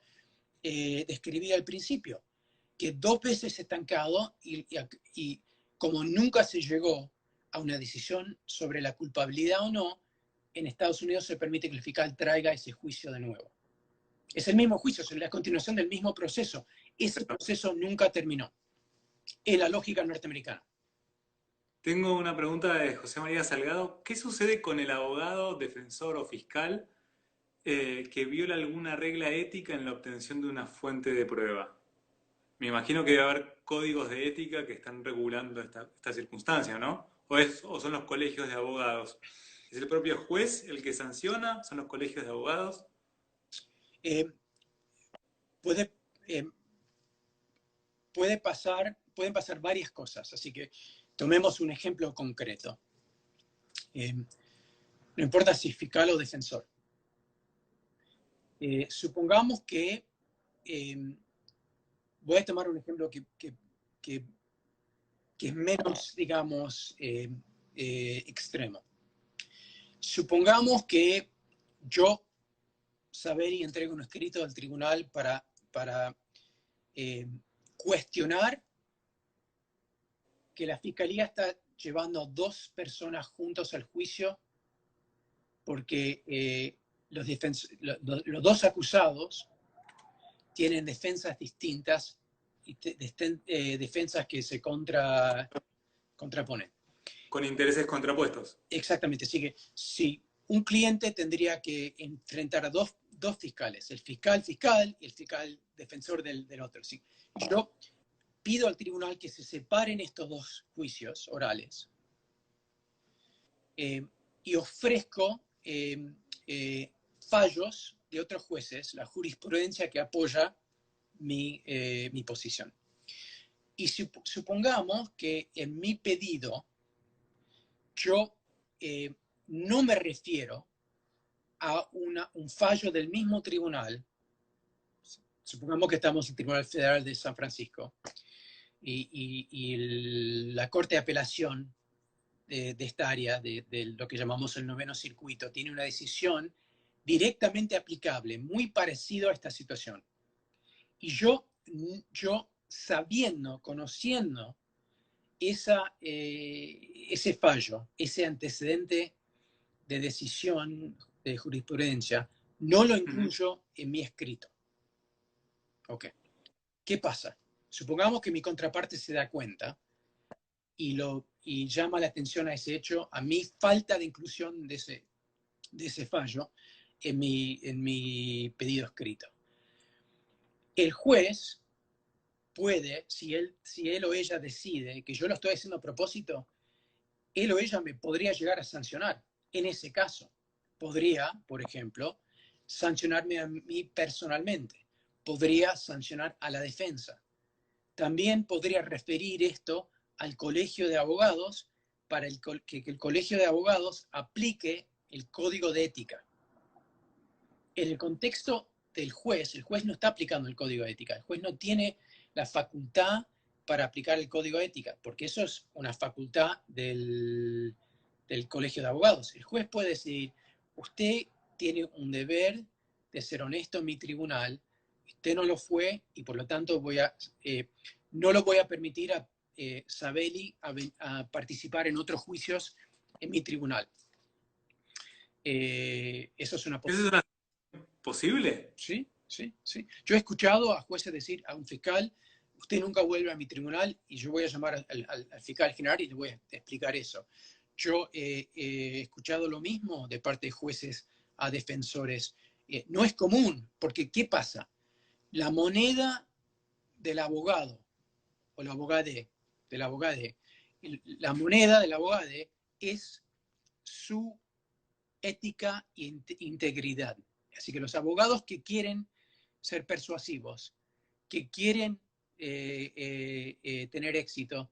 describí al principio, que 2 veces estancado y como nunca se llegó a una decisión sobre la culpabilidad o no, en Estados Unidos se permite que el fiscal traiga ese juicio de nuevo. Es el mismo juicio, es la continuación del mismo proceso. Ese proceso nunca terminó. Es la lógica norteamericana. Tengo una pregunta de José María Salgado. ¿Qué sucede con el abogado, defensor o fiscal que viola alguna regla ética en la obtención de una fuente de prueba? Me imagino que debe haber códigos de ética que están regulando esta circunstancia, ¿no? ¿O son los colegios de abogados? ¿Es el propio juez el que sanciona? ¿Son los colegios de abogados? Pueden pasar varias cosas, así que tomemos un ejemplo concreto. No importa si es fiscal o defensor. Supongamos que voy a tomar un ejemplo que es menos, digamos, extremo. Supongamos que yo, Saberi, entrego un escrito al tribunal para cuestionar que la fiscalía está llevando a 2 personas juntos al juicio porque los 2 acusados tienen defensas distintas y defensas que se contraponen. Con intereses contrapuestos. Exactamente. Así que si un cliente tendría que enfrentar a dos fiscales, el fiscal y el fiscal defensor del otro. ¿Sí? Yo pido al tribunal que se separen estos 2 juicios orales y ofrezco fallos de otros jueces, la jurisprudencia que apoya mi posición. Y supongamos que en mi pedido yo no me refiero a un fallo del mismo tribunal. Supongamos que estamos en el Tribunal Federal de San Francisco y la Corte de Apelación de esta área, de lo que llamamos el 9º circuito, tiene una decisión directamente aplicable, muy parecido a esta situación. Y yo sabiendo, conociendo ese fallo, ese antecedente de decisión de jurisprudencia, no lo incluyo en mi escrito. Ok. ¿Qué pasa? Supongamos que mi contraparte se da cuenta y llama la atención a ese hecho, a mi falta de inclusión de ese fallo en mi pedido escrito. El juez puede, si él o ella decide que yo lo estoy haciendo a propósito, él o ella me podría llegar a sancionar. En ese caso, podría, por ejemplo, sancionarme a mí personalmente. Podría sancionar a la defensa. También podría referir esto al colegio de abogados para que el colegio de abogados aplique el código de ética. En el contexto del juez, el juez no está aplicando el código de ética. El juez no tiene la facultad para aplicar el código de ética, porque eso es una facultad del colegio de abogados. El juez puede decir, usted tiene un deber de ser honesto en mi tribunal, usted no lo fue y por lo tanto no lo voy a permitir a Sabeli a participar en otros juicios en mi tribunal. Eso es una posibilidad. ¿Eso es posible? Sí. Yo he escuchado a jueces decir a un fiscal, usted nunca vuelve a mi tribunal y yo voy a llamar al fiscal general y le voy a explicar eso. Yo he escuchado lo mismo de parte de jueces a defensores. No es común, porque ¿qué pasa? La moneda del abogado o la abogade, la moneda del abogade es su ética e integridad. Así que los abogados que quieren ser persuasivos, que quieren tener éxito,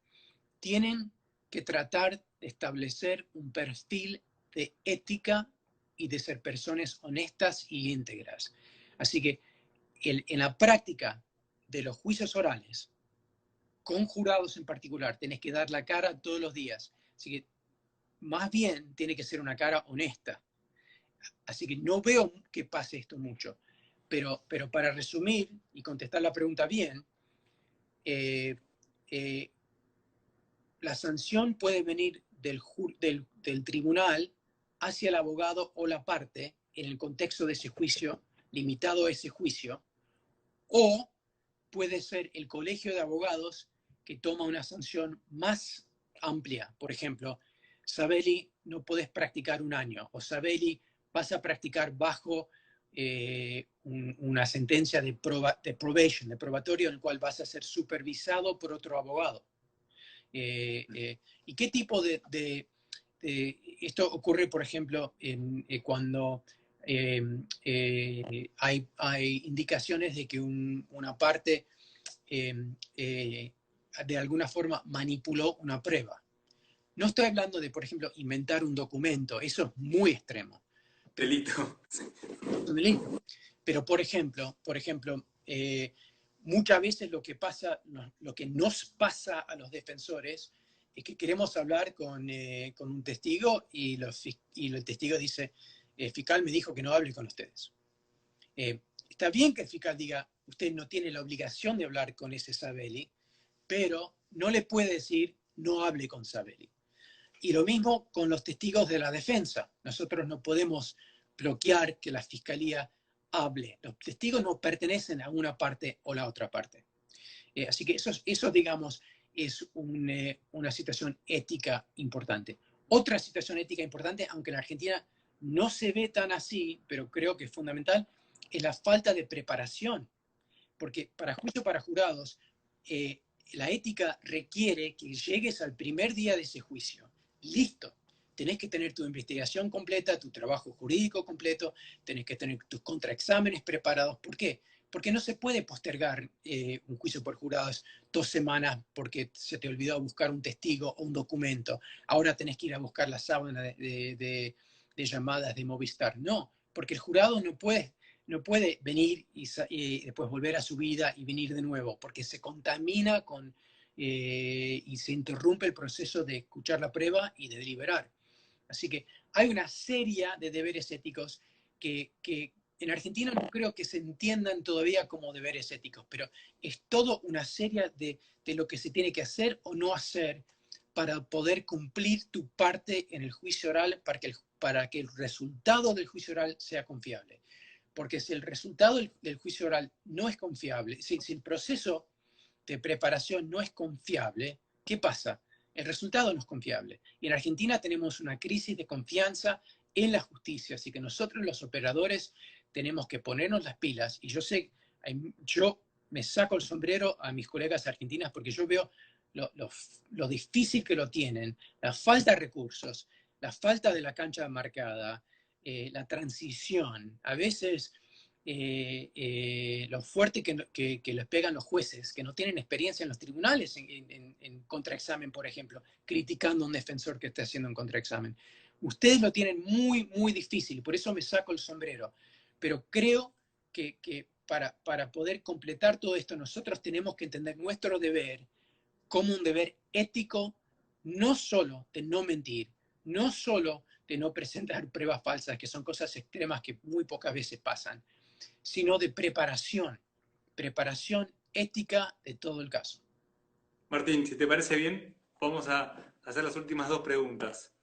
tienen que tratar de establecer un perfil de ética y de ser personas honestas y íntegras. Así que en la práctica de los juicios orales, con jurados en particular, tenés que dar la cara todos los días. Así que más bien tiene que ser una cara honesta. Así que no veo que pase esto mucho. Pero para resumir y contestar la pregunta bien, la sanción puede venir del tribunal hacia el abogado o la parte en el contexto de ese juicio, limitado a ese juicio, o puede ser el colegio de abogados que toma una sanción más amplia. Por ejemplo, Sabeli, no puedes practicar 1 año, o Sabeli, vas a practicar bajo una sentencia de probation, de probatorio, en el cual vas a ser supervisado por otro abogado. ¿Y qué tipo esto ocurre, por ejemplo, cuando hay indicaciones de que una parte de alguna forma manipuló una prueba? No estoy hablando de, por ejemplo, inventar un documento, eso es muy extremo. Delito. Delito. Pero, por ejemplo muchas veces lo que pasa, lo que nos pasa a los defensores es que queremos hablar con un testigo y el testigo dice, fiscal me dijo que no hable con ustedes. Está bien que el fiscal diga, usted no tiene la obligación de hablar con ese Sabelli, pero no le puede decir, no hable con Sabelli. Y lo mismo con los testigos de la defensa. Nosotros no podemos bloquear que la fiscalía hable. Los testigos no pertenecen a una parte o la otra parte. Así que eso, digamos, es una situación ética importante. Otra situación ética importante, aunque en Argentina no se ve tan así, pero creo que es fundamental, es la falta de preparación. Porque para juicio para jurados, la ética requiere que llegues al primer día de ese juicio. Listo. Tenés que tener tu investigación completa, tu trabajo jurídico completo, tenés que tener tus contraexámenes preparados. ¿Por qué? Porque no se puede postergar un juicio por jurados 2 semanas porque se te olvidó buscar un testigo o un documento. Ahora tenés que ir a buscar la sábana de llamadas de Movistar. No, porque el jurado no puede venir y después volver a su vida y venir de nuevo, porque se contamina y se interrumpe el proceso de escuchar la prueba y de deliberar. Así que hay una serie de deberes éticos que en Argentina no creo que se entiendan todavía como deberes éticos, pero es todo una serie de lo que se tiene que hacer o no hacer para poder cumplir tu parte en el juicio oral, para que el resultado del juicio oral sea confiable. Porque si el resultado del juicio oral no es confiable, si el proceso de preparación no es confiable, ¿qué pasa? El resultado no es confiable. Y en Argentina tenemos una crisis de confianza en la justicia, así que nosotros los operadores tenemos que ponernos las pilas. Y yo me saco el sombrero a mis colegas argentinas porque yo veo lo difícil que lo tienen, la falta de recursos, la falta de la cancha marcada, la transición, a veces lo fuerte que les pegan los jueces, que no tienen experiencia en los tribunales en contraexamen, por ejemplo, criticando a un defensor que esté haciendo un contraexamen. Ustedes lo tienen muy, muy difícil, por eso me saco el sombrero. Pero creo que para poder completar todo esto, nosotros tenemos que entender nuestro deber como un deber ético, no solo de no mentir, no solo de no presentar pruebas falsas, que son cosas extremas que muy pocas veces pasan, sino de preparación ética de todo el caso. Martín, si te parece bien, vamos a hacer las últimas 2 preguntas.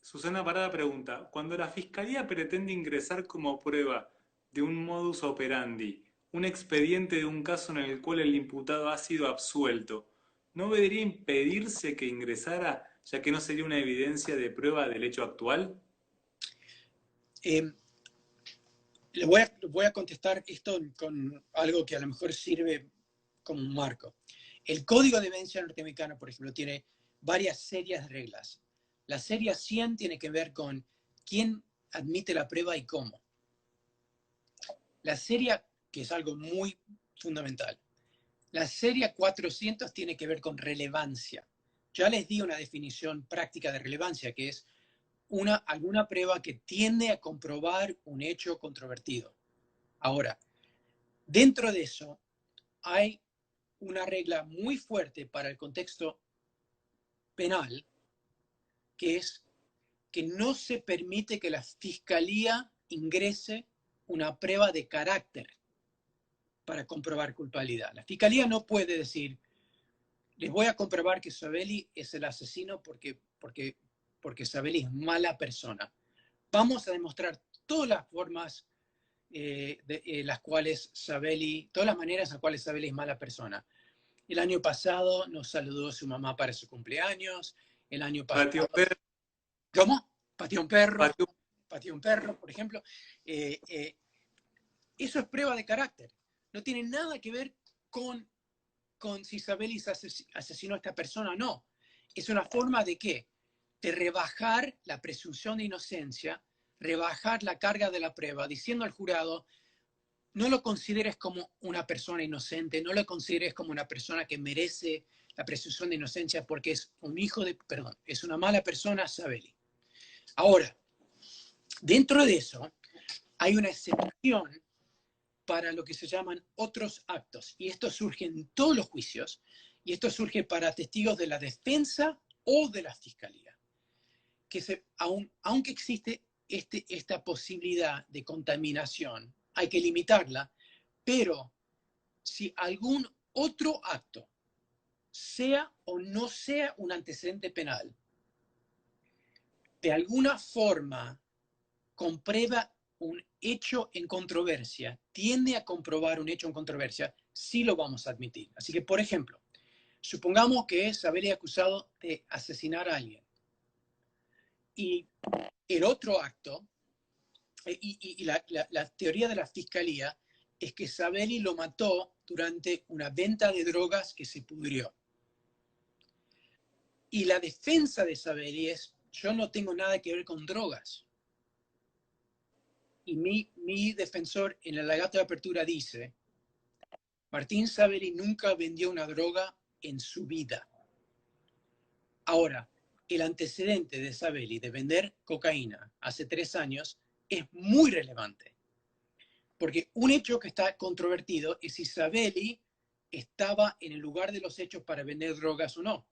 Susana Parada pregunta, cuando la Fiscalía pretende ingresar como prueba de un modus operandi un expediente de un caso en el cual el imputado ha sido absuelto, ¿no debería impedirse que ingresara, ya que no sería una evidencia de prueba del hecho actual? Le voy a contestar esto con algo que a lo mejor sirve como un marco. El Código de Evidencia norteamericano, por ejemplo, tiene varias series de reglas. La serie 100 tiene que ver con quién admite la prueba y cómo. La serie, que es algo muy fundamental, la serie 400 tiene que ver con relevancia. Ya les di una definición práctica de relevancia, que es alguna prueba que tiende a comprobar un hecho controvertido. Ahora, dentro de eso hay una regla muy fuerte para el contexto penal, que es que no se permite que la fiscalía ingrese una prueba de carácter para comprobar culpabilidad. La fiscalía no puede decir, les voy a comprobar que Sabelli es el asesino porque Sabelli es mala persona. Vamos a demostrar todas las formas las cuales Sabelli, todas las maneras en las cuales Sabelli es mala persona. El año pasado nos saludó su mamá para su cumpleaños. El año pasado... Pateó perro. ¿Cómo? Pateó un perro. Pateó... Pateó un perro, por ejemplo. Eso es prueba de carácter. No tiene nada que ver con si Sabelli asesinó a esta persona o no. Es una forma de ¿qué? De rebajar la presunción de inocencia, rebajar la carga de la prueba, diciendo al jurado, no lo consideres como una persona inocente, no lo consideres como una persona que merece la presunción de inocencia porque es es una mala persona, Sabelli. Ahora, dentro de eso, hay una excepción para lo que se llaman otros actos. Y esto surge en todos los juicios, y esto surge para testigos de la defensa o de la fiscalía. Aunque existe esta posibilidad de contaminación, hay que limitarla, pero si algún otro acto, sea o no sea un antecedente penal, de alguna forma comprueba un hecho en controversia, tiende a comprobar un hecho en controversia, sí lo vamos a admitir. Así que, por ejemplo, supongamos que Sabelli es acusado de asesinar a alguien. Y el otro acto, y la teoría de la fiscalía, es que Sabelli lo mató durante una venta de drogas que se pudrió. Y la defensa de Sabelli es, yo no tengo nada que ver con drogas. Y mi defensor en el alegato de apertura dice, Martín Sabelli nunca vendió una droga en su vida. Ahora, el antecedente de Sabelli de vender cocaína hace 3 años es muy relevante. Porque un hecho que está controvertido es si Sabelli estaba en el lugar de los hechos para vender drogas o no.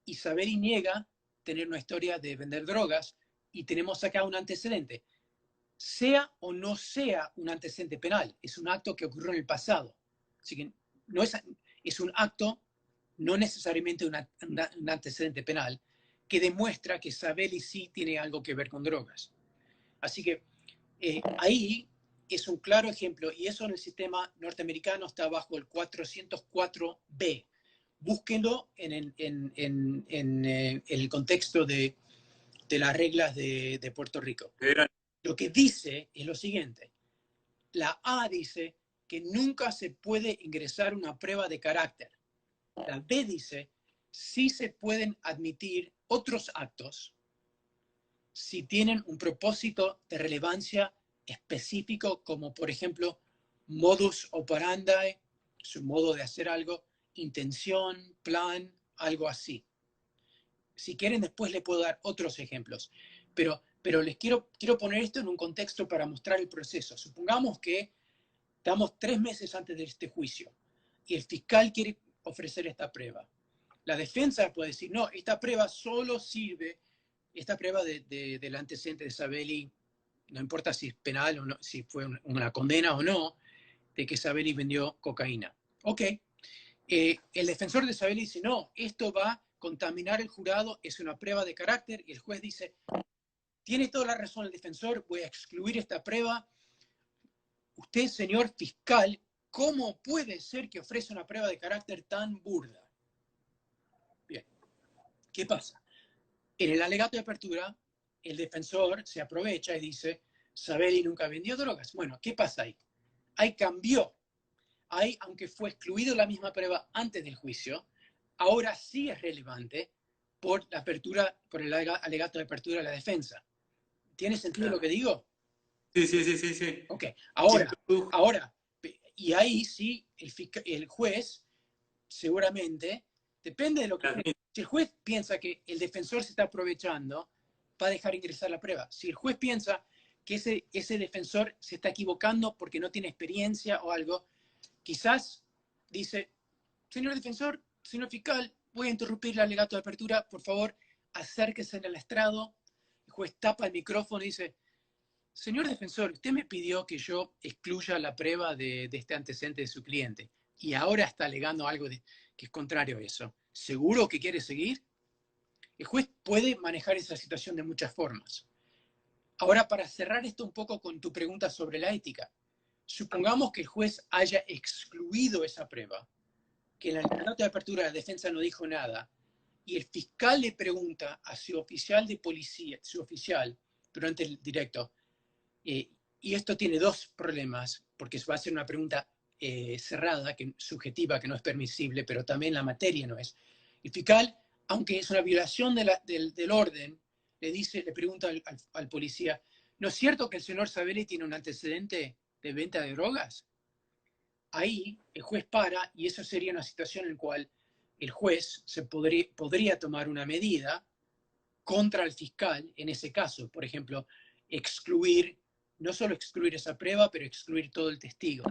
Y Sabelli niega tener una historia de vender drogas y tenemos acá un antecedente. Sea o no sea un antecedente penal, es un acto que ocurrió en el pasado. Así que no es un acto, no necesariamente un antecedente penal, que demuestra que Sabelli sí tiene algo que ver con drogas. Así que ahí es un claro ejemplo, y eso en el sistema norteamericano está bajo el 404B. Búsquenlo en el contexto de las reglas de Puerto Rico. Lo que dice es lo siguiente. La A dice que nunca se puede ingresar una prueba de carácter. La B dice sí se pueden admitir otros actos si tienen un propósito de relevancia específico, como por ejemplo modus operandi, su modo de hacer algo, intención, plan, algo así. Si quieren, después les puedo dar otros ejemplos. Pero les quiero poner esto en un contexto para mostrar el proceso. Supongamos que estamos 3 meses antes de este juicio y el fiscal quiere ofrecer esta prueba. La defensa puede decir, no, esta prueba solo sirve, esta prueba del antecedente de Sabelli, no importa si es penal o no, si fue una condena o no, de que Sabelli vendió cocaína. Ok. El defensor de Sabelli dice, no, esto va a contaminar el jurado, es una prueba de carácter, y el juez dice, tiene toda la razón el defensor, voy a excluir esta prueba. Usted, señor fiscal, ¿cómo puede ser que ofrece una prueba de carácter tan burda? Bien, ¿qué pasa? En el alegato de apertura, el defensor se aprovecha y dice, Sabelli nunca vendió drogas. Bueno, ¿qué pasa ahí? Ahí cambió. Ahí, aunque fue excluido la misma prueba antes del juicio, ahora sí es relevante por la apertura, por el alegato de apertura de la defensa. ¿Tiene sentido lo que digo? Sí. Ok, ahora, y ahí sí, el juez seguramente, depende de lo que... Si el juez piensa que el defensor se está aprovechando, va a dejar ingresar la prueba. Si el juez piensa que ese defensor se está equivocando porque no tiene experiencia o algo, quizás dice, señor defensor, señor fiscal, voy a interrumpir el alegato de apertura, por favor, acérquese en el estrado. El juez tapa el micrófono y dice, señor defensor, usted me pidió que yo excluya la prueba de este antecedente de su cliente y ahora está alegando algo que es contrario a eso. ¿Seguro que quiere seguir? El juez puede manejar esa situación de muchas formas. Ahora, para cerrar esto un poco con tu pregunta sobre la ética, supongamos que el juez haya excluido esa prueba, que en la nota de apertura de la defensa no dijo nada, y el fiscal le pregunta a su oficial de policía, su oficial, durante el directo, y esto tiene 2 problemas, porque va a ser una pregunta cerrada, subjetiva, que no es permisible, pero también la materia no es. El fiscal, aunque es una violación del orden, le pregunta al policía, ¿no es cierto que el señor Sabelli tiene un antecedente de venta de drogas? Ahí el juez para, y eso sería una situación en la cual el juez podría tomar una medida contra el fiscal en ese caso. Por ejemplo, excluir no solo excluir esa prueba, pero excluir todo el testigo.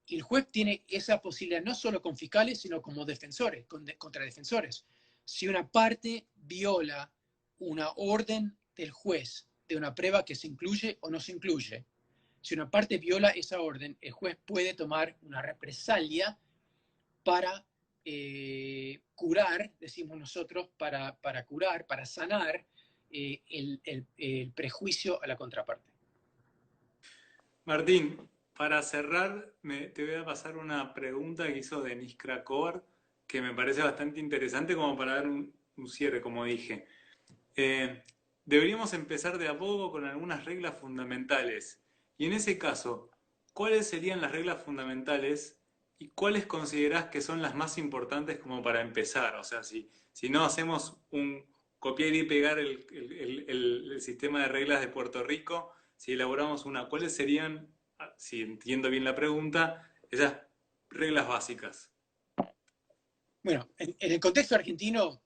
Y el juez tiene esa posibilidad no solo con fiscales, sino como defensores, contra defensores. Si una parte viola una orden del juez de una prueba que se incluye o no se incluye, si una parte viola esa orden, el juez puede tomar una represalia para curar, decimos nosotros, para curar, para sanar el prejuicio a la contraparte. Martín, para cerrar, te voy a pasar una pregunta que hizo Denis Krakauer, que me parece bastante interesante como para dar un cierre, como dije. Deberíamos empezar de a poco con algunas reglas fundamentales. Y en ese caso, ¿cuáles serían las reglas fundamentales y cuáles considerás que son las más importantes como para empezar? O sea, si no hacemos un copiar y pegar el sistema de reglas de Puerto Rico, si elaboramos una, ¿cuáles serían, si entiendo bien la pregunta, esas reglas básicas? Bueno, en el contexto argentino,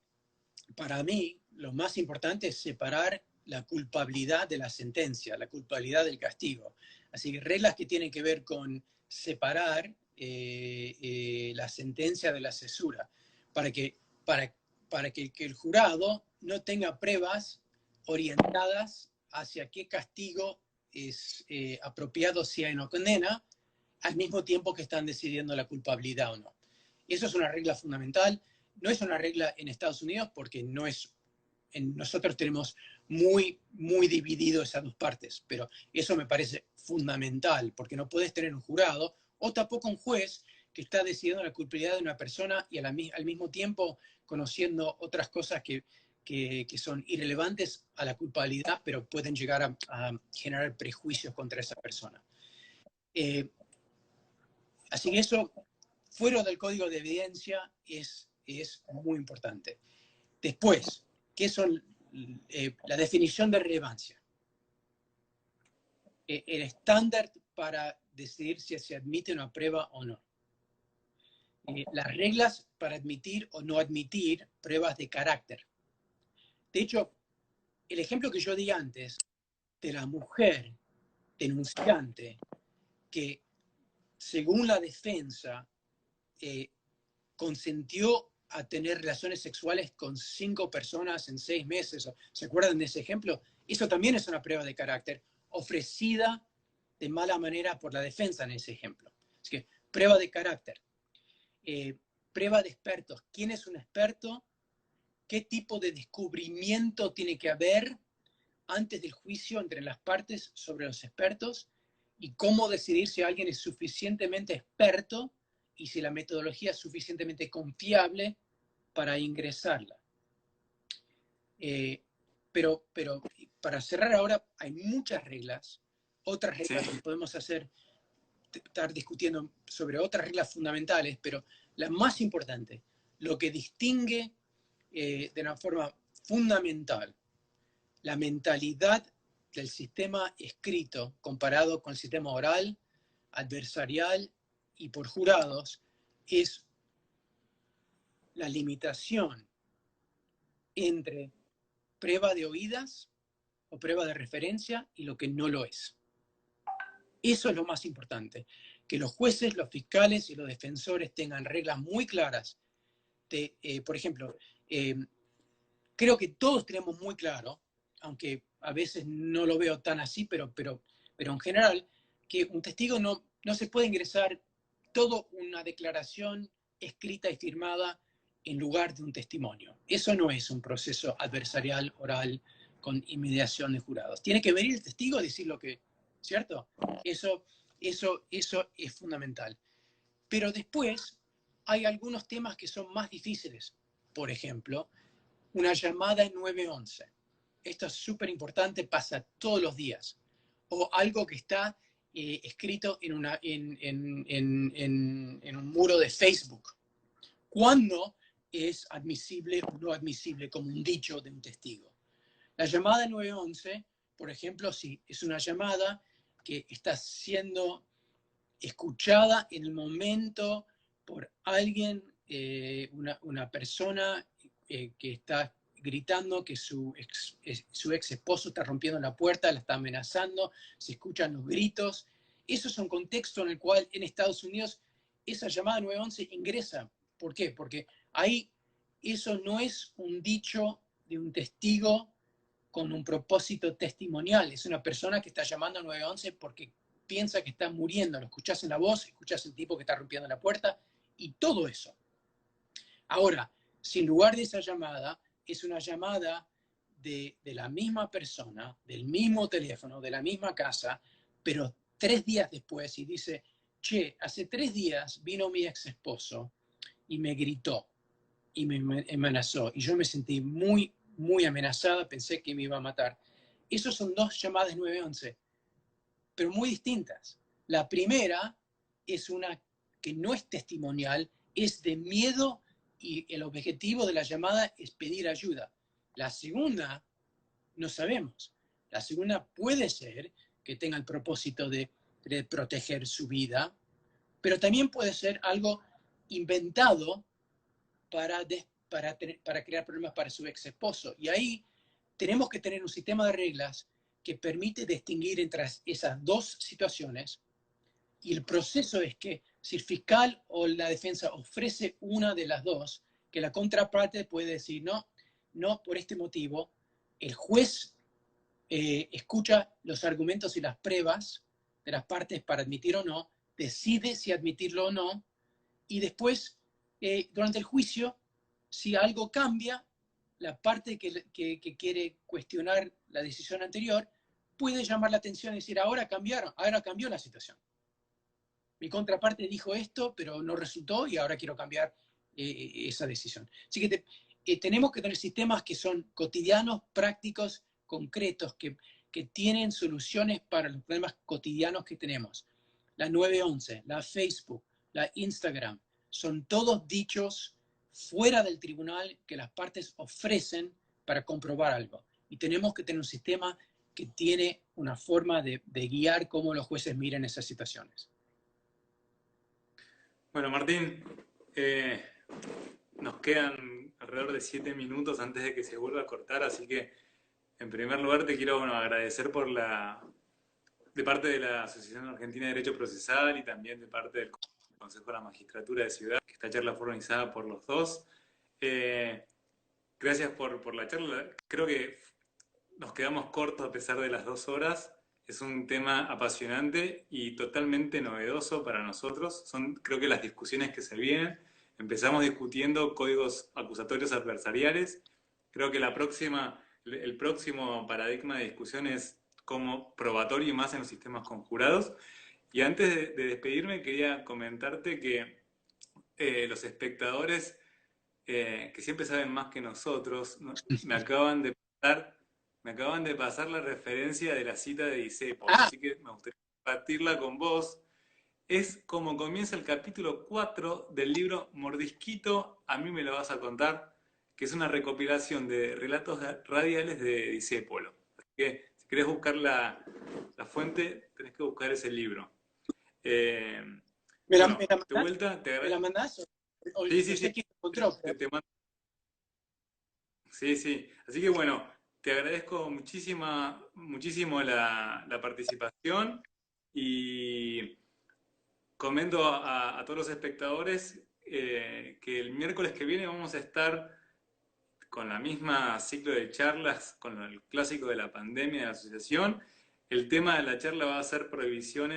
para mí, lo más importante es separar la culpabilidad de la sentencia, la culpabilidad del castigo. Así que reglas que tienen que ver con separar la sentencia de la cesura, para que, que el jurado no tenga pruebas orientadas hacia qué castigo es apropiado si hay una condena, al mismo tiempo que están decidiendo la culpabilidad o no. Eso es una regla fundamental. No es una regla en Estados Unidos porque no es, nosotros tenemos muy dividido esas dos partes, pero eso me parece fundamental porque no puedes tener un jurado o tampoco un juez que está decidiendo la culpabilidad de una persona y al mismo tiempo conociendo otras cosas que son irrelevantes a la culpabilidad, pero pueden llegar a generar prejuicios contra esa persona. Así que eso, fuera del código de evidencia, es muy importante. Después, ¿qué son la definición de relevancia? El estándar para decidir si se admite una prueba o no. Las reglas para admitir o no admitir pruebas de carácter. De hecho, el ejemplo que yo di antes de la mujer denunciante que, según la defensa, consentió a tener relaciones sexuales con 5 personas en 6 meses. ¿Se acuerdan de ese ejemplo? Eso también es una prueba de carácter ofrecida de mala manera por la defensa en ese ejemplo. Así que prueba de carácter. Prueba de expertos. ¿Quién es un experto? ¿Qué tipo de descubrimiento tiene que haber antes del juicio entre las partes sobre los expertos? Y cómo decidir si alguien es suficientemente experto y si la metodología es suficientemente confiable para ingresarla. Pero para cerrar ahora, hay muchas reglas, otras reglas que podemos estar discutiendo sobre otras reglas fundamentales, pero la más importante, lo que distingue de una forma fundamental la mentalidad del sistema escrito comparado con el sistema oral, adversarial y por jurados, es la limitación entre prueba de oídas o prueba de referencia y lo que no lo es. Eso es lo más importante, que los jueces, los fiscales y los defensores tengan reglas muy claras. Por ejemplo, creo que todos tenemos muy claro, aunque a veces no lo veo tan así, pero en general, que un testigo no se puede ingresar toda una declaración escrita y firmada en lugar de un testimonio. Eso no es un proceso adversarial oral con inmediación de jurados. Tiene que venir el testigo a decir lo que, ¿cierto? Eso es fundamental. Pero después hay algunos temas que son más difíciles. Por ejemplo, una llamada en 911. Esto es súper importante, pasa todos los días. O algo que está escrito en un muro de Facebook. ¿Cuándo es admisible o no admisible como un dicho de un testigo? La llamada 911, por ejemplo, sí, es una llamada que está siendo escuchada en el momento por alguien, una persona que está gritando que su ex esposo está rompiendo la puerta, la está amenazando, se escuchan los gritos. Eso es un contexto en el cual en Estados Unidos esa llamada 911 ingresa. ¿Por qué? Porque ahí eso no es un dicho de un testigo con un propósito testimonial, es una persona que está llamando al 911 porque piensa que está muriendo, lo escuchás en la voz, escuchás el tipo que está rompiendo la puerta y todo eso. Ahora, si en lugar de esa llamada es una llamada de la misma persona, del mismo teléfono, de la misma casa, pero 3 días después y dice, che, hace 3 días vino mi ex esposo y me gritó y me amenazó y yo me sentí muy, muy amenazada, pensé que me iba a matar. Esas son 2 llamadas 911, pero muy distintas. La primera es una que no es testimonial, es de miedo y el objetivo de la llamada es pedir ayuda. La segunda, no sabemos. La segunda puede ser que tenga el propósito de proteger su vida, pero también puede ser algo inventado para crear problemas para su ex esposo. Y ahí tenemos que tener un sistema de reglas que permite distinguir entre esas 2 situaciones. Y el proceso es que si el fiscal o la defensa ofrece una de las 2, que la contraparte puede decir no, no por este motivo. El juez escucha los argumentos y las pruebas de las partes para admitir o no, decide si admitirlo o no, y después, durante el juicio, si algo cambia, la parte que quiere cuestionar la decisión anterior puede llamar la atención y decir, ahora cambió la situación. Mi contraparte dijo esto, pero no resultó y ahora quiero cambiar esa decisión. Así que tenemos que tener sistemas que son cotidianos, prácticos, concretos, que tienen soluciones para los problemas cotidianos que tenemos. La 911, la Facebook, la Instagram, son todos dichos fuera del tribunal que las partes ofrecen para comprobar algo. Y tenemos que tener un sistema que tiene una forma de guiar cómo los jueces miren esas situaciones. Bueno, Martín, nos quedan alrededor de 7 minutos antes de que se vuelva a cortar, así que en primer lugar te quiero agradecer de parte de la Asociación Argentina de Derecho Procesal y también de parte del Consejo de la Magistratura de Ciudad, que esta charla fue organizada por los dos. Gracias por la charla. Creo que nos quedamos cortos a pesar de las 2 horas. Es un tema apasionante y totalmente novedoso para nosotros. Son, creo que, las discusiones que se vienen. Empezamos discutiendo códigos acusatorios adversariales. Creo que el próximo paradigma de discusión es como probatorio y más en los sistemas conjurados. Y antes de despedirme, quería comentarte que los espectadores, que siempre saben más que nosotros, me acaban de pasar la referencia de la cita de Discépolo, así que me gustaría compartirla con vos. Es como comienza el capítulo 4 del libro Mordisquito, a mí me lo vas a contar, que es una recopilación de relatos radiales de Discépolo. Así que si querés buscar la fuente, tenés que buscar ese libro. ¿Me de vuelta, ¿Me la mandás? Sí. Sí, sí. Así que bueno, te agradezco muchísimo la participación y comento a todos los espectadores que el miércoles que viene vamos a estar con la misma ciclo de charlas, con el clásico de la pandemia de la asociación. El tema de la charla va a ser prohibición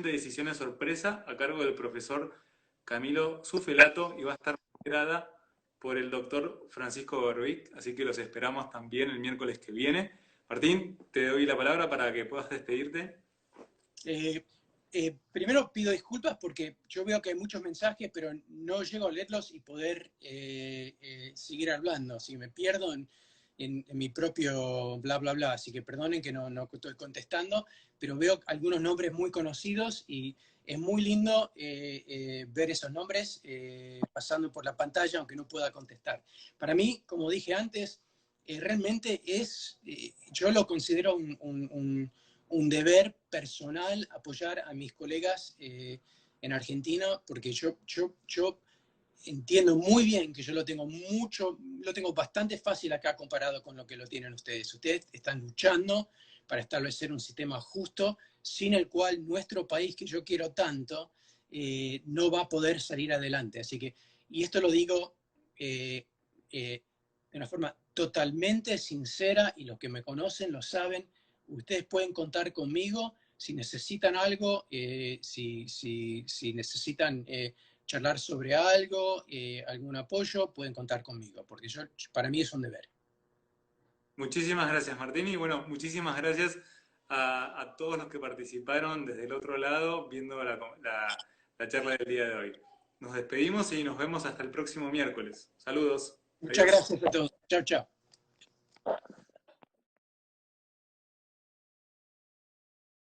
de decisiones sorpresa a cargo del profesor Camilo Sufelato y va a estar moderada por el doctor Francisco Berbic, así que los esperamos también el miércoles que viene. Martín, te doy la palabra para que puedas despedirte. Primero pido disculpas porque yo veo que hay muchos mensajes, pero no llego a leerlos y poder seguir hablando, así que me pierdo en mi propio bla, bla, bla, así que perdonen que no estoy contestando, pero veo algunos nombres muy conocidos y es muy lindo ver esos nombres pasando por la pantalla, aunque no pueda contestar. Para mí, como dije antes, realmente yo lo considero un deber personal apoyar a mis colegas en Argentina, porque yo entiendo muy bien que yo lo tengo bastante fácil acá comparado con lo que lo tienen ustedes. Ustedes están luchando para establecer un sistema justo, sin el cual nuestro país, que yo quiero tanto, no va a poder salir adelante. Así que, y esto lo digo de una forma totalmente sincera, y los que me conocen lo saben, ustedes pueden contar conmigo si necesitan algo, si necesitan charlar sobre algo, algún apoyo, pueden contar conmigo, porque para mí es un deber. Muchísimas gracias, Martín, y bueno, muchísimas gracias a todos los que participaron desde el otro lado viendo la charla del día de hoy. Nos despedimos y nos vemos hasta el próximo miércoles. Saludos. Muchas Adiós. gracias a todos. Chao, chao.